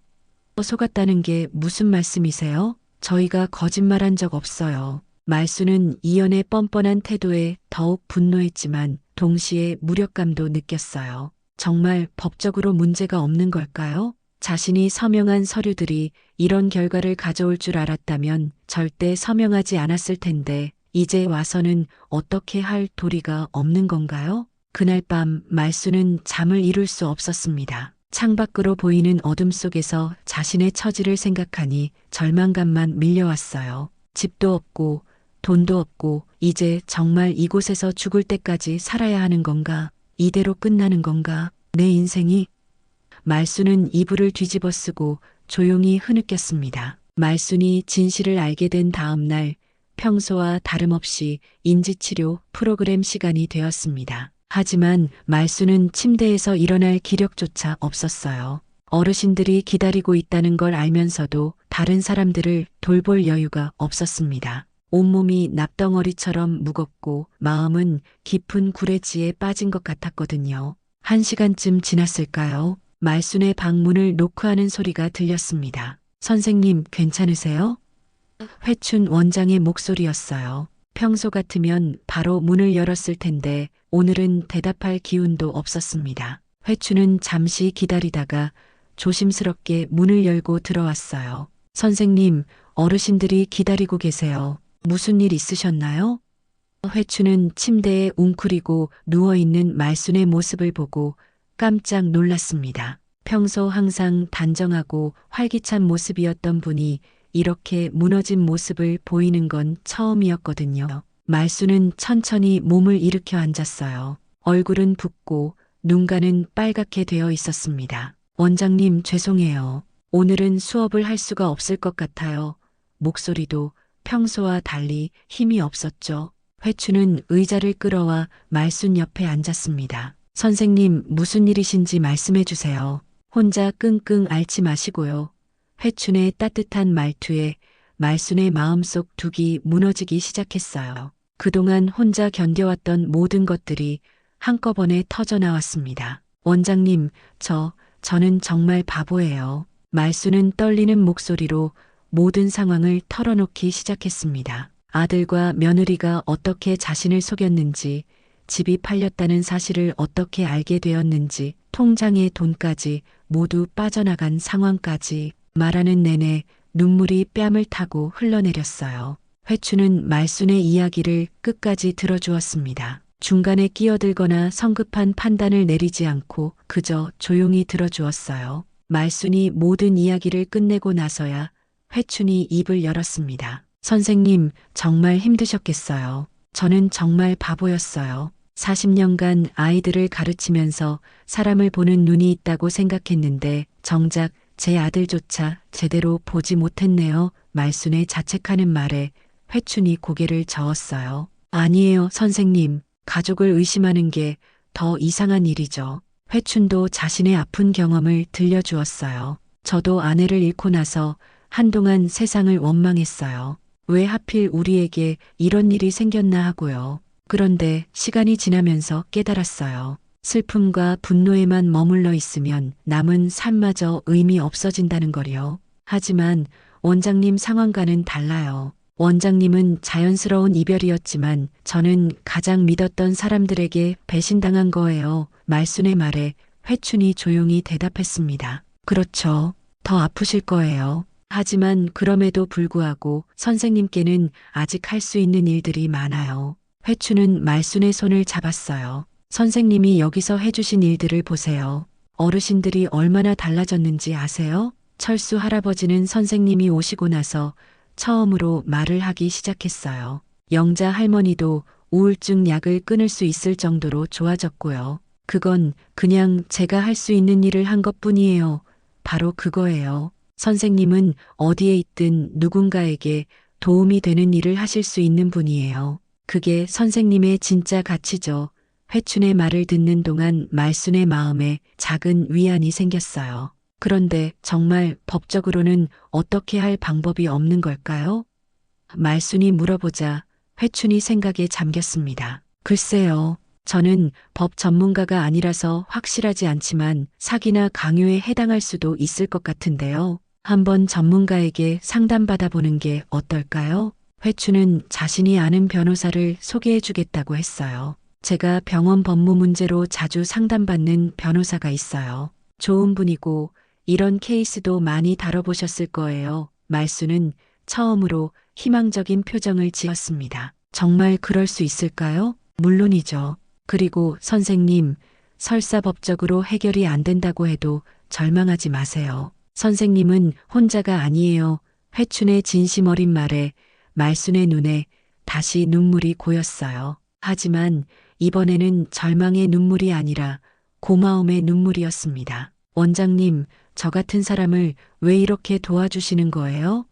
속았다는 게 무슨 말씀이세요? 저희가 거짓말한 적 없어요. 말수는 이연의 뻔뻔한 태도에 더욱 분노했지만 동시에 무력감도 느꼈어요. 정말 법적으로 문제가 없는 걸까요? 자신이 서명한 서류들이 이런 결과를 가져올 줄 알았다면 절대 서명하지 않았을 텐데 이제 와서는 어떻게 할 도리가 없는 건가요? 그날 밤 말수는 잠을 이룰 수 없었습니다. 창밖으로 보이는 어둠 속에서 자신의 처지를 생각하니 절망감만 밀려왔어요. 집도 없고 돈도 없고 이제 정말 이곳에서 죽을 때까지 살아야 하는 건가? 이대로 끝나는 건가? 내 인생이? 말수는 이불을 뒤집어 쓰고 조용히 흐느꼈습니다. 말순이 진실을 알게 된 다음 날 평소와 다름없이 인지치료 프로그램 시간이 되었습니다. 하지만 말수는 침대에서 일어날 기력조차 없었어요. 어르신들이 기다리고 있다는 걸 알면서도 다른 사람들을 돌볼 여유가 없었습니다. 온몸이 납덩어리처럼 무겁고 마음은 깊은 구레지에 빠진 것 같았거든요. 1시간쯤 지났을까요? 말순의 방문을 노크하는 소리가 들렸습니다. 선생님, 괜찮으세요? 회춘 원장의 목소리였어요. 평소 같으면 바로 문을 열었을 텐데 오늘은 대답할 기운도 없었습니다. 회춘은 잠시 기다리다가 조심스럽게 문을 열고 들어왔어요. 선생님, 어르신들이 기다리고 계세요. 무슨 일 있으셨나요? 회춘은 침대에 웅크리고 누워있는 말순의 모습을 보고 깜짝 놀랐습니다. 평소 항상 단정하고 활기찬 모습이었던 분이 이렇게 무너진 모습을 보이는 건 처음이었거든요. 말수는 천천히 몸을 일으켜 앉았어요. 얼굴은 붓고 눈가는 빨갛게 되어 있었습니다. 원장님, 죄송해요. 오늘은 수업을 할 수가 없을 것 같아요. 목소리도 평소와 달리 힘이 없었죠. 회춘은 의자를 끌어와 말순 옆에 앉았습니다. 선생님, 무슨 일이신지 말씀해 주세요. 혼자 끙끙 앓지 마시고요. 회춘의 따뜻한 말투에 말순의 마음속 둑이 무너지기 시작했어요. 그동안 혼자 견뎌왔던 모든 것들이 한꺼번에 터져나왔습니다. 원장님, 저는 정말 바보예요. 말순은 떨리는 목소리로 모든 상황을 털어놓기 시작했습니다. 아들과 며느리가 어떻게 자신을 속였는지, 집이 팔렸다는 사실을 어떻게 알게 되었는지, 통장의 돈까지 모두 빠져나간 상황까지 말하는 내내 눈물이 뺨을 타고 흘러내렸어요. 회춘은 말순의 이야기를 끝까지 들어주었습니다. 중간에 끼어들거나 성급한 판단을 내리지 않고 그저 조용히 들어주었어요. 말순이 모든 이야기를 끝내고 나서야 회춘이 입을 열었습니다. 선생님, 정말 힘드셨겠어요. 저는 정말 바보였어요. 40년간 아이들을 가르치면서 사람을 보는 눈이 있다고 생각했는데 정작 제 아들조차 제대로 보지 못했네요. 말순의 자책하는 말에 회춘이 고개를 저었어요. 아니에요, 선생님. 가족을 의심하는 게 더 이상한 일이죠. 회춘도 자신의 아픈 경험을 들려주었어요. 저도 아내를 잃고 나서 한동안 세상을 원망했어요. 왜 하필 우리에게 이런 일이 생겼나 하고요. 그런데 시간이 지나면서 깨달았어요. 슬픔과 분노에만 머물러 있으면 남은 삶마저 의미 없어진다는 거요. 하지만 원장님 상황과는 달라요. 원장님은 자연스러운 이별이었지만 저는 가장 믿었던 사람들에게 배신당한 거예요. 말순의 말에 회춘이 조용히 대답했습니다. 그렇죠. 더 아프실 거예요. 하지만 그럼에도 불구하고 선생님께는 아직 할 수 있는 일들이 많아요. 회춘은 말순의 손을 잡았어요. 선생님이 여기서 해주신 일들을 보세요. 어르신들이 얼마나 달라졌는지 아세요? 철수 할아버지는 선생님이 오시고 나서 처음으로 말을 하기 시작했어요. 영자 할머니도 우울증 약을 끊을 수 있을 정도로 좋아졌고요. 그건 그냥 제가 할 수 있는 일을 한 것뿐이에요. 바로 그거예요. 선생님은 어디에 있든 누군가에게 도움이 되는 일을 하실 수 있는 분이에요. 그게 선생님의 진짜 가치죠. 회춘의 말을 듣는 동안 말순의 마음에 작은 위안이 생겼어요. 그런데 정말 법적으로는 어떻게 할 방법이 없는 걸까요? 말순이 물어보자 회춘이 생각에 잠겼습니다. 글쎄요. 저는 법 전문가가 아니라서 확실하지 않지만 사기나 강요에 해당할 수도 있을 것 같은데요. 한번 전문가에게 상담받아 보는 게 어떨까요? 회춘은 자신이 아는 변호사를 소개해 주겠다고 했어요. 제가 병원 법무 문제로 자주 상담받는 변호사가 있어요. 좋은 분이고 이런 케이스도 많이 다뤄보셨을 거예요. 말순은 처음으로 희망적인 표정을 지었습니다. 정말 그럴 수 있을까요? 물론이죠. 그리고 선생님, 설사 법적으로 해결이 안 된다고 해도 절망하지 마세요. 선생님은 혼자가 아니에요. 회춘의 진심 어린 말에 말순의 눈에 다시 눈물이 고였어요. 하지만 이번에는 절망의 눈물이 아니라 고마움의 눈물이었습니다. 원장님, 저 같은 사람을 왜 이렇게 도와주시는 거예요?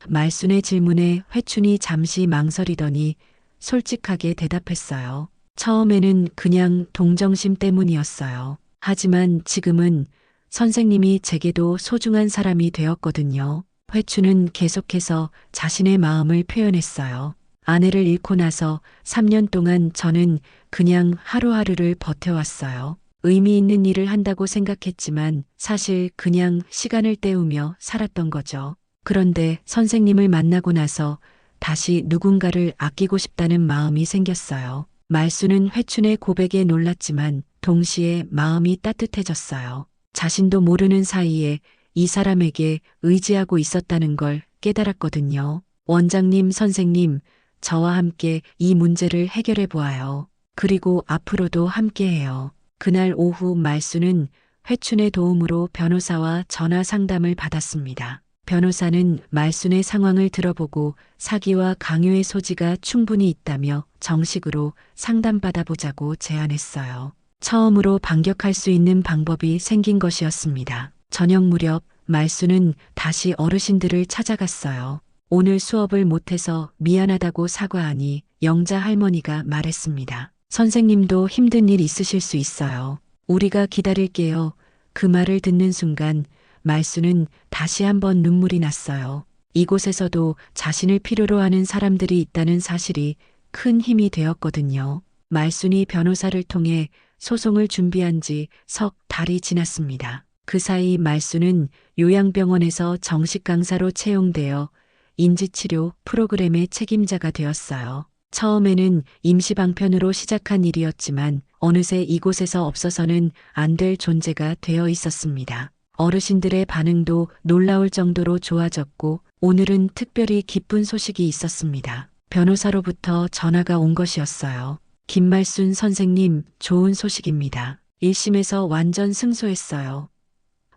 말순의 질문에 회춘이 잠시 망설이더니 솔직하게 대답했어요. 처음에는 그냥 동정심 때문이었어요. 하지만 지금은 선생님이 제게도 소중한 사람이 되었거든요. 회춘은 계속해서 자신의 마음을 표현했어요. 아내를 잃고 나서 3년 동안 저는 그냥 하루하루를 버텨왔어요. 의미 있는 일을 한다고 생각했지만 사실 그냥 시간을 때우며 살았던 거죠. 그런데 선생님을 만나고 나서 다시 누군가를 아끼고 싶다는 마음이 생겼어요. 말순은 회춘의 고백에 놀랐지만 동시에 마음이 따뜻해졌어요. 자신도 모르는 사이에 이 사람에게 의지하고 있었다는 걸 깨달았거든요. 원장님, 선생님, 저와 함께 이 문제를 해결해 보아요. 그리고 앞으로도 함께해요. 그날 오후 말순은 회춘의 도움으로 변호사와 전화 상담을 받았습니다. 변호사는 말순의 상황을 들어보고 사기와 강요의 소지가 충분히 있다며 정식으로 상담받아 보자고 제안했어요. 처음으로 반격할 수 있는 방법이 생긴 것이었습니다. 저녁 무렵 말순은 다시 어르신들을 찾아갔어요. 오늘 수업을 못해서 미안하다고 사과하니 영자 할머니가 말했습니다. 선생님도 힘든 일 있으실 수 있어요. 우리가 기다릴게요. 그 말을 듣는 순간 말순은 다시 한번 눈물이 났어요. 이곳에서도 자신을 필요로 하는 사람들이 있다는 사실이 큰 힘이 되었거든요. 말순이 변호사를 통해 소송을 준비한 지 석 달이 지났습니다. 그 사이 말순은 요양병원에서 정식 강사로 채용되어 인지치료 프로그램의 책임자가 되었어요. 처음에는 임시방편으로 시작한 일이었지만 어느새 이곳에서 없어서는 안 될 존재가 되어 있었습니다. 어르신들의 반응도 놀라울 정도로 좋아졌고 오늘은 특별히 기쁜 소식이 있었습니다. 변호사로부터 전화가 온 것이었어요. 김말순 선생님, 좋은 소식입니다. 1심에서 완전 승소했어요.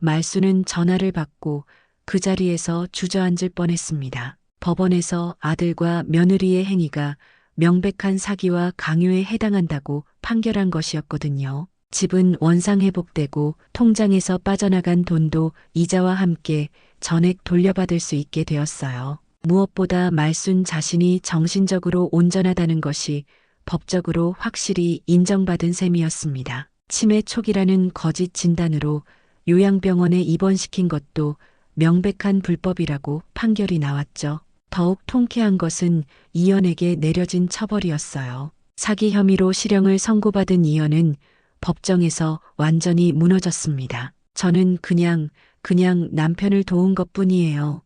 말순은 전화를 받고 그 자리에서 주저앉을 뻔했습니다. 법원에서 아들과 며느리의 행위가 명백한 사기와 강요에 해당한다고 판결한 것이었거든요. 집은 원상회복되고 통장에서 빠져나간 돈도 이자와 함께 전액 돌려받을 수 있게 되었어요. 무엇보다 말순 자신이 정신적으로 온전하다는 것이 법적으로 확실히 인정받은 셈이었습니다. 치매 초기라는 거짓 진단으로 요양병원에 입원시킨 것도 명백한 불법이라고 판결이 나왔죠. 더욱 통쾌한 것은 이연에게 내려진 처벌이었어요. 사기 혐의로 실형을 선고받은 이연은 법정에서 완전히 무너졌습니다. 저는 그냥 남편을 도운 것뿐이에요.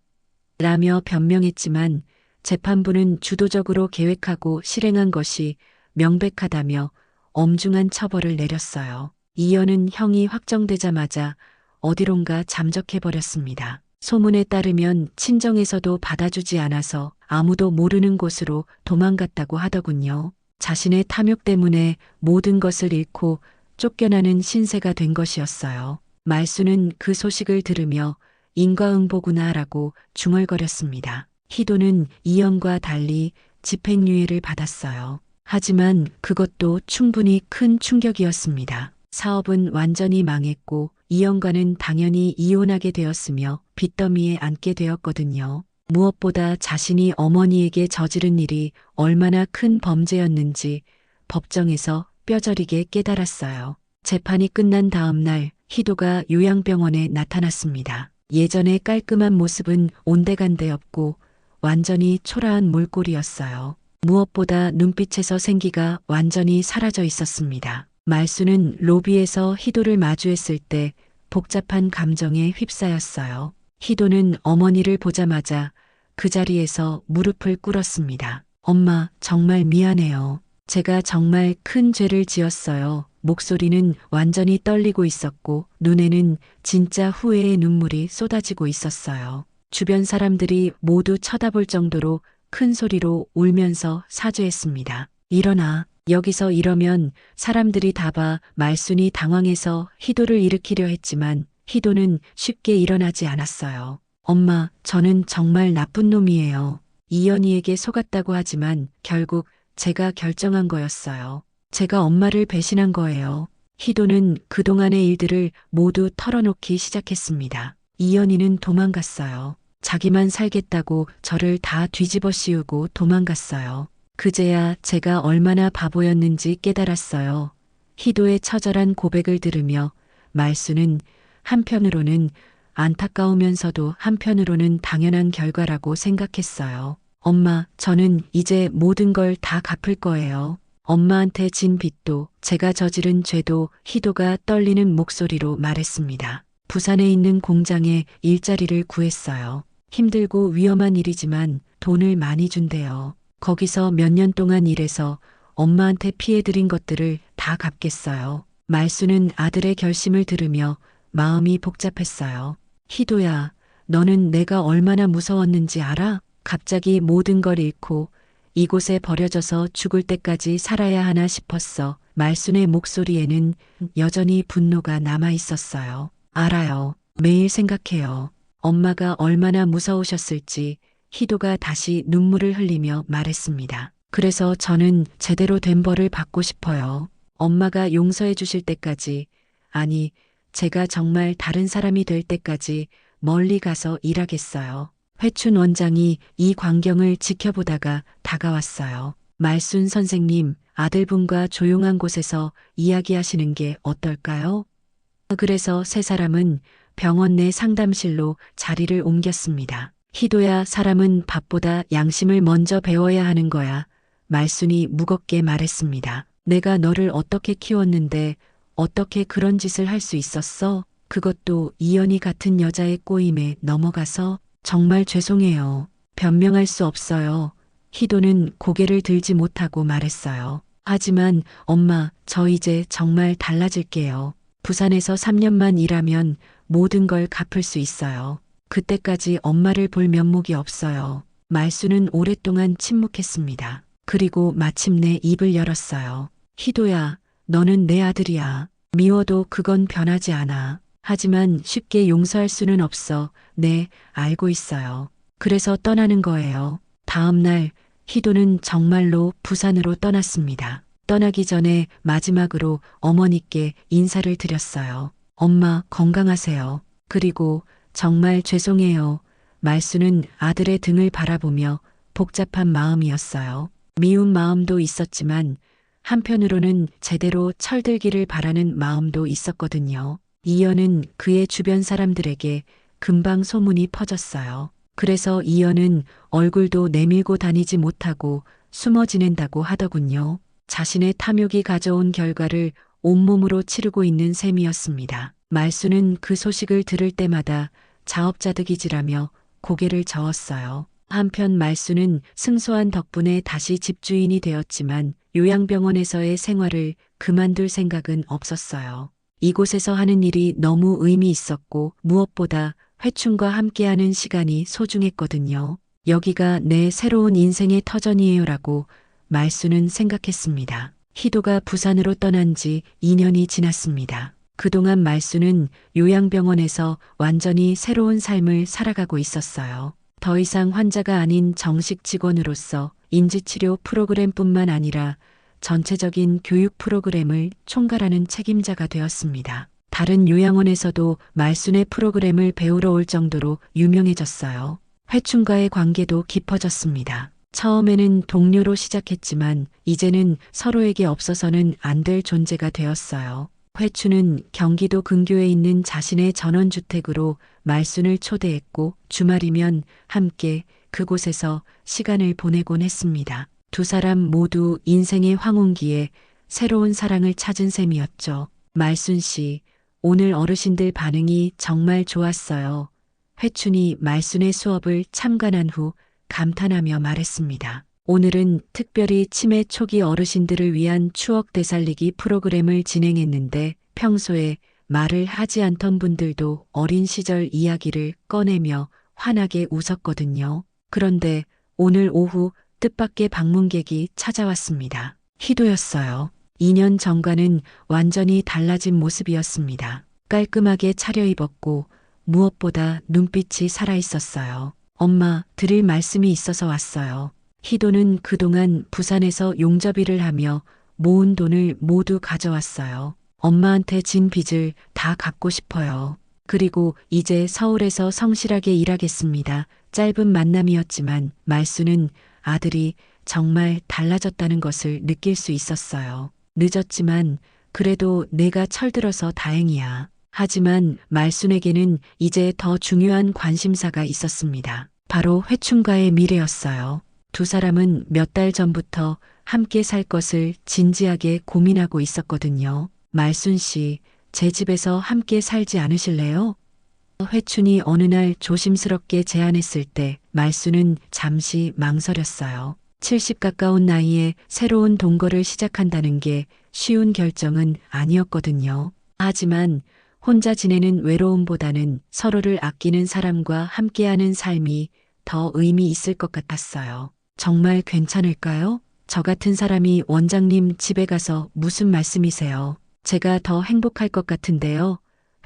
라며 변명했지만 재판부는 주도적으로 계획하고 실행한 것이 명백하다며 엄중한 처벌을 내렸어요. 이연은 형이 확정되자마자 어디론가 잠적해버렸습니다. 소문에 따르면 친정에서도 받아주지 않아서 아무도 모르는 곳으로 도망갔다고 하더군요. 자신의 탐욕 때문에 모든 것을 잃고 쫓겨나는 신세가 된 것이었어요. 말수는 그 소식을 들으며 인과응보구나라고 중얼거렸습니다. 희도는 이연과 달리 집행유예를 받았어요. 하지만 그것도 충분히 큰 충격이었습니다. 사업은 완전히 망했고 이연과는 당연히 이혼하게 되었으며 빚더미에 앉게 되었거든요. 무엇보다 자신이 어머니에게 저지른 일이 얼마나 큰 범죄였는지 법정에서 뼈저리게 깨달았어요. 재판이 끝난 다음 날 희도가 요양병원에 나타났습니다. 예전의 깔끔한 모습은 온데간데 없고 완전히 초라한 몰골이었어요. 무엇보다 눈빛에서 생기가 완전히 사라져 있었습니다. 말수는 로비에서 희도를 마주했을 때 복잡한 감정에 휩싸였어요. 희도는 어머니를 보자마자 그 자리에서 무릎을 꿇었습니다. 엄마, 정말 미안해요. 제가 정말 큰 죄를 지었어요. 목소리는 완전히 떨리고 있었고 눈에는 진짜 후회의 눈물이 쏟아지고 있었어요. 주변 사람들이 모두 쳐다볼 정도로 큰 소리로 울면서 사죄했습니다. 일어나. 여기서 이러면 사람들이 다 봐. 말순이 당황해서 희도를 일으키려 했지만 희도는 쉽게 일어나지 않았어요. 엄마, 저는 정말 나쁜 놈이에요. 이연희에게 속았다고 하지만 결국 제가 결정한 거였어요. 제가 엄마를 배신한 거예요. 희도는 그동안의 일들을 모두 털어놓기 시작했습니다. 이연희는 도망갔어요. 자기만 살겠다고 저를 다 뒤집어 씌우고 도망갔어요. 그제야 제가 얼마나 바보였는지 깨달았어요. 희도의 처절한 고백을 들으며 말수는 한편으로는 안타까우면서도 한편으로는 당연한 결과라고 생각했어요. 엄마, 저는 이제 모든 걸 다 갚을 거예요. 엄마한테 진 빚도 제가 저지른 죄도. 희도가 떨리는 목소리로 말했습니다. 부산에 있는 공장에 일자리를 구했어요. 힘들고 위험한 일이지만 돈을 많이 준대요. 거기서 몇 년 동안 일해서 엄마한테 피해드린 것들을 다 갚겠어요. 말수는 아들의 결심을 들으며 마음이 복잡했어요. 희도야, 너는 내가 얼마나 무서웠는지 알아? 갑자기 모든 걸 잃고 이곳에 버려져서 죽을 때까지 살아야 하나 싶었어. 말순의 목소리에는 여전히 분노가 남아 있었어요. 알아요. 매일 생각해요. 엄마가 얼마나 무서우셨을지. 희도가 다시 눈물을 흘리며 말했습니다. 그래서 저는 제대로 된 벌을 받고 싶어요. 엄마가 용서해 주실 때까지, 아니, 제가 정말 다른 사람이 될 때까지 멀리 가서 일하겠어요. 회춘 원장이 이 광경을 지켜보다가 다가왔어요. 말순 선생님, 아들분과 조용한 곳에서 이야기하시는 게 어떨까요? 그래서 세 사람은 병원 내 상담실로 자리를 옮겼습니다. 희도야, 사람은 밥보다 양심을 먼저 배워야 하는 거야. 말순이 무겁게 말했습니다. 내가 너를 어떻게 키웠는데 어떻게 그런 짓을 할 수 있었어? 그것도 이연희 같은 여자의 꼬임에 넘어가서. 정말 죄송해요. 변명할 수 없어요. 희도는 고개를 들지 못하고 말했어요. 하지만 엄마, 저 이제 정말 달라질게요. 부산에서 3년만 일하면 모든 걸 갚을 수 있어요. 그때까지 엄마를 볼 면목이 없어요. 말수는 오랫동안 침묵했습니다. 그리고 마침내 입을 열었어요. 희도야, 너는 내 아들이야. 미워도 그건 변하지 않아. 하지만 쉽게 용서할 수는 없어. 네, 알고 있어요. 그래서 떠나는 거예요. 다음 날 희도는 정말로 부산으로 떠났습니다. 떠나기 전에 마지막으로 어머니께 인사를 드렸어요. 엄마, 건강하세요. 그리고 정말 죄송해요. 말수는 아들의 등을 바라보며 복잡한 마음이었어요. 미운 마음도 있었지만 한편으로는 제대로 철들기를 바라는 마음도 있었거든요. 이연은 그의 주변 사람들에게 금방 소문이 퍼졌어요. 그래서 이연은 얼굴도 내밀고 다니지 못하고 숨어 지낸다고 하더군요. 자신의 탐욕이 가져온 결과를 온몸으로 치르고 있는 셈이었습니다. 말수는 그 소식을 들을 때마다 자업자득이지라며 고개를 저었어요. 한편 말수는 승소한 덕분에 다시 집주인이 되었지만 요양병원에서의 생활을 그만둘 생각은 없었어요. 이곳에서 하는 일이 너무 의미 있었고 무엇보다 회춘과 함께하는 시간이 소중했거든요. 여기가 내 새로운 인생의 터전이에요라고 말수는 생각했습니다. 희도가 부산으로 떠난 지 2년이 지났습니다. 그동안 말수는 요양병원에서 완전히 새로운 삶을 살아가고 있었어요. 더 이상 환자가 아닌 정식 직원으로서 인지치료 프로그램뿐만 아니라 전체적인 교육 프로그램을 총괄하는 책임자가 되었습니다. 다른 요양원에서도 말순의 프로그램을 배우러 올 정도로 유명해졌어요. 회춘과의 관계도 깊어졌습니다. 처음에는 동료로 시작했지만 이제는 서로에게 없어서는 안 될 존재가 되었어요. 회춘은 경기도 근교에 있는 자신의 전원주택으로 말순을 초대했고 주말이면 함께 그곳에서 시간을 보내곤 했습니다. 두 사람 모두 인생의 황혼기에 새로운 사랑을 찾은 셈이었죠. 말순 씨, 오늘 어르신들 반응이 정말 좋았어요. 회춘이 말순의 수업을 참관한 후 감탄하며 말했습니다. 오늘은 특별히 치매 초기 어르신들을 위한 추억 되살리기 프로그램을 진행했는데 평소에 말을 하지 않던 분들도 어린 시절 이야기를 꺼내며 환하게 웃었거든요. 그런데 오늘 오후 뜻밖의 방문객이 찾아왔습니다. 희도였어요. 2년 전과는 완전히 달라진 모습이었습니다. 깔끔하게 차려입었고 무엇보다 눈빛이 살아있었어요. 엄마, 드릴 말씀이 있어서 왔어요. 희도는 그동안 부산에서 용접일을 하며 모은 돈을 모두 가져왔어요. 엄마한테 진 빚을 다 갚고 싶어요. 그리고 이제 서울에서 성실하게 일하겠습니다. 짧은 만남이었지만 말수는 아들이 정말 달라졌다는 것을 느낄 수 있었어요. 늦었지만 그래도 내가 철들어서 다행이야. 하지만 말순에게는 이제 더 중요한 관심사가 있었습니다. 바로 회춘과의 미래였어요. 두 사람은 몇 달 전부터 함께 살 것을 진지하게 고민하고 있었거든요. 말순 씨, 제 집에서 함께 살지 않으실래요? 회춘이 어느 날 조심스럽게 제안했을 때 말순은 잠시 망설였어요. 70 가까운 나이에 새로운 동거를 시작한다는 게 쉬운 결정은 아니었거든요. 하지만 혼자 지내는 외로움보다는 서로를 아끼는 사람과 함께하는 삶이 더 의미 있을 것 같았어요. 정말 괜찮을까요? 저 같은 사람이 원장님 집에 가서 무슨 말씀이세요? 제가 더 행복할 것 같은데요.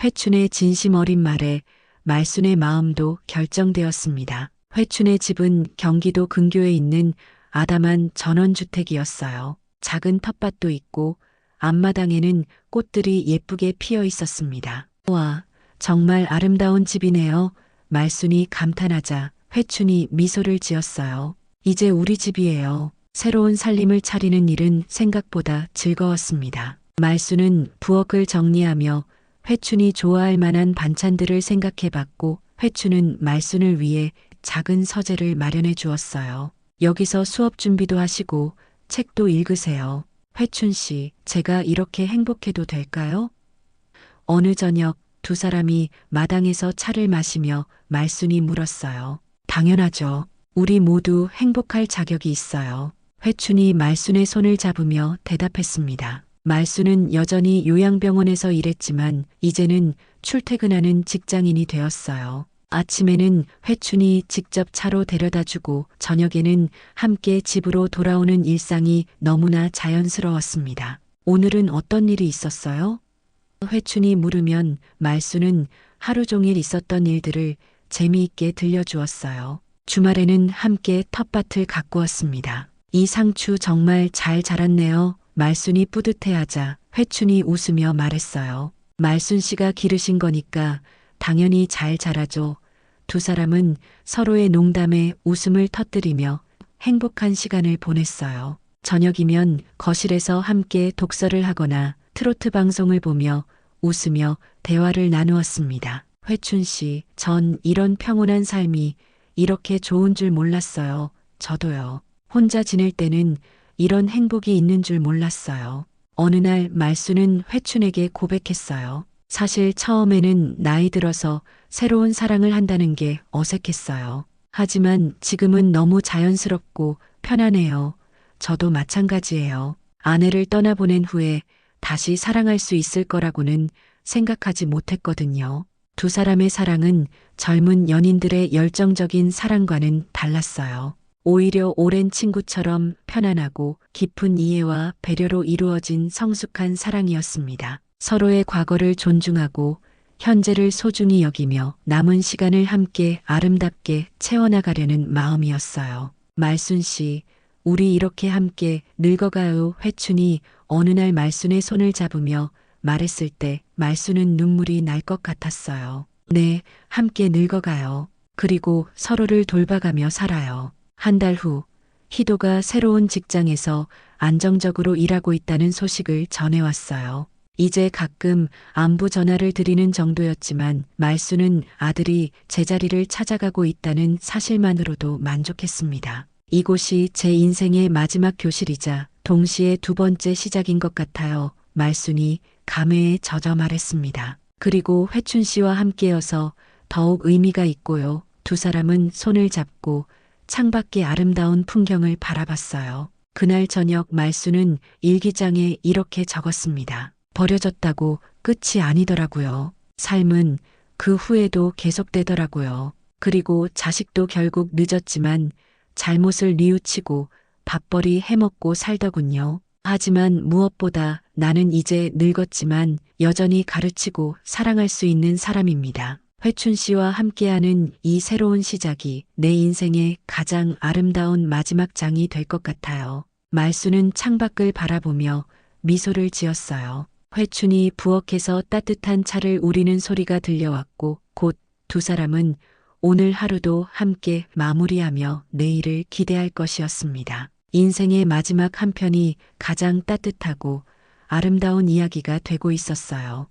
회춘의 진심 어린 말에 말순의 마음도 결정되었습니다. 회춘의 집은 경기도 근교에 있는 아담한 전원주택이었어요. 작은 텃밭도 있고 앞마당에는 꽃들이 예쁘게 피어 있었습니다. 와, 정말 아름다운 집이네요. 말순이 감탄하자 회춘이 미소를 지었어요. 이제 우리 집이에요. 새로운 살림을 차리는 일은 생각보다 즐거웠습니다. 말순은 부엌을 정리하며 회춘이 좋아할 만한 반찬들을 생각해봤고 회춘은 말순을 위해 작은 서재를 마련해 주었어요. 여기서 수업 준비도 하시고 책도 읽으세요. 회춘 씨, 제가 이렇게 행복해도 될까요? 어느 저녁 두 사람이 마당에서 차를 마시며 말순이 물었어요. 당연하죠. 우리 모두 행복할 자격이 있어요. 회춘이 말순의 손을 잡으며 대답했습니다. 말순은 여전히 요양병원에서 일했지만 이제는 출퇴근하는 직장인이 되었어요. 아침에는 회춘이 직접 차로 데려다주고 저녁에는 함께 집으로 돌아오는 일상이 너무나 자연스러웠습니다. 오늘은 어떤 일이 있었어요? 회춘이 물으면 말순은 하루 종일 있었던 일들을 재미있게 들려주었어요. 주말에는 함께 텃밭을 가꾸었습니다. 이 상추 정말 잘 자랐네요. 말순이 뿌듯해하자 회춘이 웃으며 말했어요. 말순 씨가 기르신 거니까 당연히 잘 자라죠. 두 사람은 서로의 농담에 웃음을 터뜨리며 행복한 시간을 보냈어요. 저녁이면 거실에서 함께 독서를 하거나 트로트 방송을 보며 웃으며 대화를 나누었습니다. 회춘 씨, 전 이런 평온한 삶이 이렇게 좋은 줄 몰랐어요. 저도요. 혼자 지낼 때는 이런 행복이 있는 줄 몰랐어요. 어느 날 말수는 회춘에게 고백했어요. 사실 처음에는 나이 들어서 새로운 사랑을 한다는 게 어색했어요. 하지만 지금은 너무 자연스럽고 편안해요. 저도 마찬가지예요. 아내를 떠나보낸 후에 다시 사랑할 수 있을 거라고는 생각하지 못했거든요. 두 사람의 사랑은 젊은 연인들의 열정적인 사랑과는 달랐어요. 오히려 오랜 친구처럼 편안하고 깊은 이해와 배려로 이루어진 성숙한 사랑이었습니다. 서로의 과거를 존중하고 현재를 소중히 여기며 남은 시간을 함께 아름답게 채워나가려는 마음이었어요. 말순 씨, 우리 이렇게 함께 늙어가요. 회춘이 어느 날 말순의 손을 잡으며 말했을 때 말순은 눈물이 날 것 같았어요. 네, 함께 늙어가요. 그리고 서로를 돌봐가며 살아요. 한 달 후, 희도가 새로운 직장에서 안정적으로 일하고 있다는 소식을 전해왔어요. 이제 가끔 안부 전화를 드리는 정도였지만 말수는 아들이 제자리를 찾아가고 있다는 사실만으로도 만족했습니다. 이곳이 제 인생의 마지막 교실이자 동시에 두 번째 시작인 것 같아요. 말순이 감회에 젖어 말했습니다. 그리고 회춘 씨와 함께여서 더욱 의미가 있고요. 두 사람은 손을 잡고 창밖의 아름다운 풍경을 바라봤어요. 그날 저녁 말수는 일기장에 이렇게 적었습니다. 버려졌다고 끝이 아니더라고요. 삶은 그 후에도 계속되더라고요. 그리고 자식도 결국 늦었지만 잘못을 뉘우치고 밥벌이 해먹고 살더군요. 하지만 무엇보다 나는 이제 늙었지만 여전히 가르치고 사랑할 수 있는 사람입니다. 회춘 씨와 함께하는 이 새로운 시작이 내 인생의 가장 아름다운 마지막 장이 될 것 같아요. 말수는 창밖을 바라보며 미소를 지었어요. 회춘이 부엌에서 따뜻한 차를 우리는 소리가 들려왔고 곧 두 사람은 오늘 하루도 함께 마무리하며 내일을 기대할 것이었습니다. 인생의 마지막 한 편이 가장 따뜻하고 아름다운 이야기가 되고 있었어요.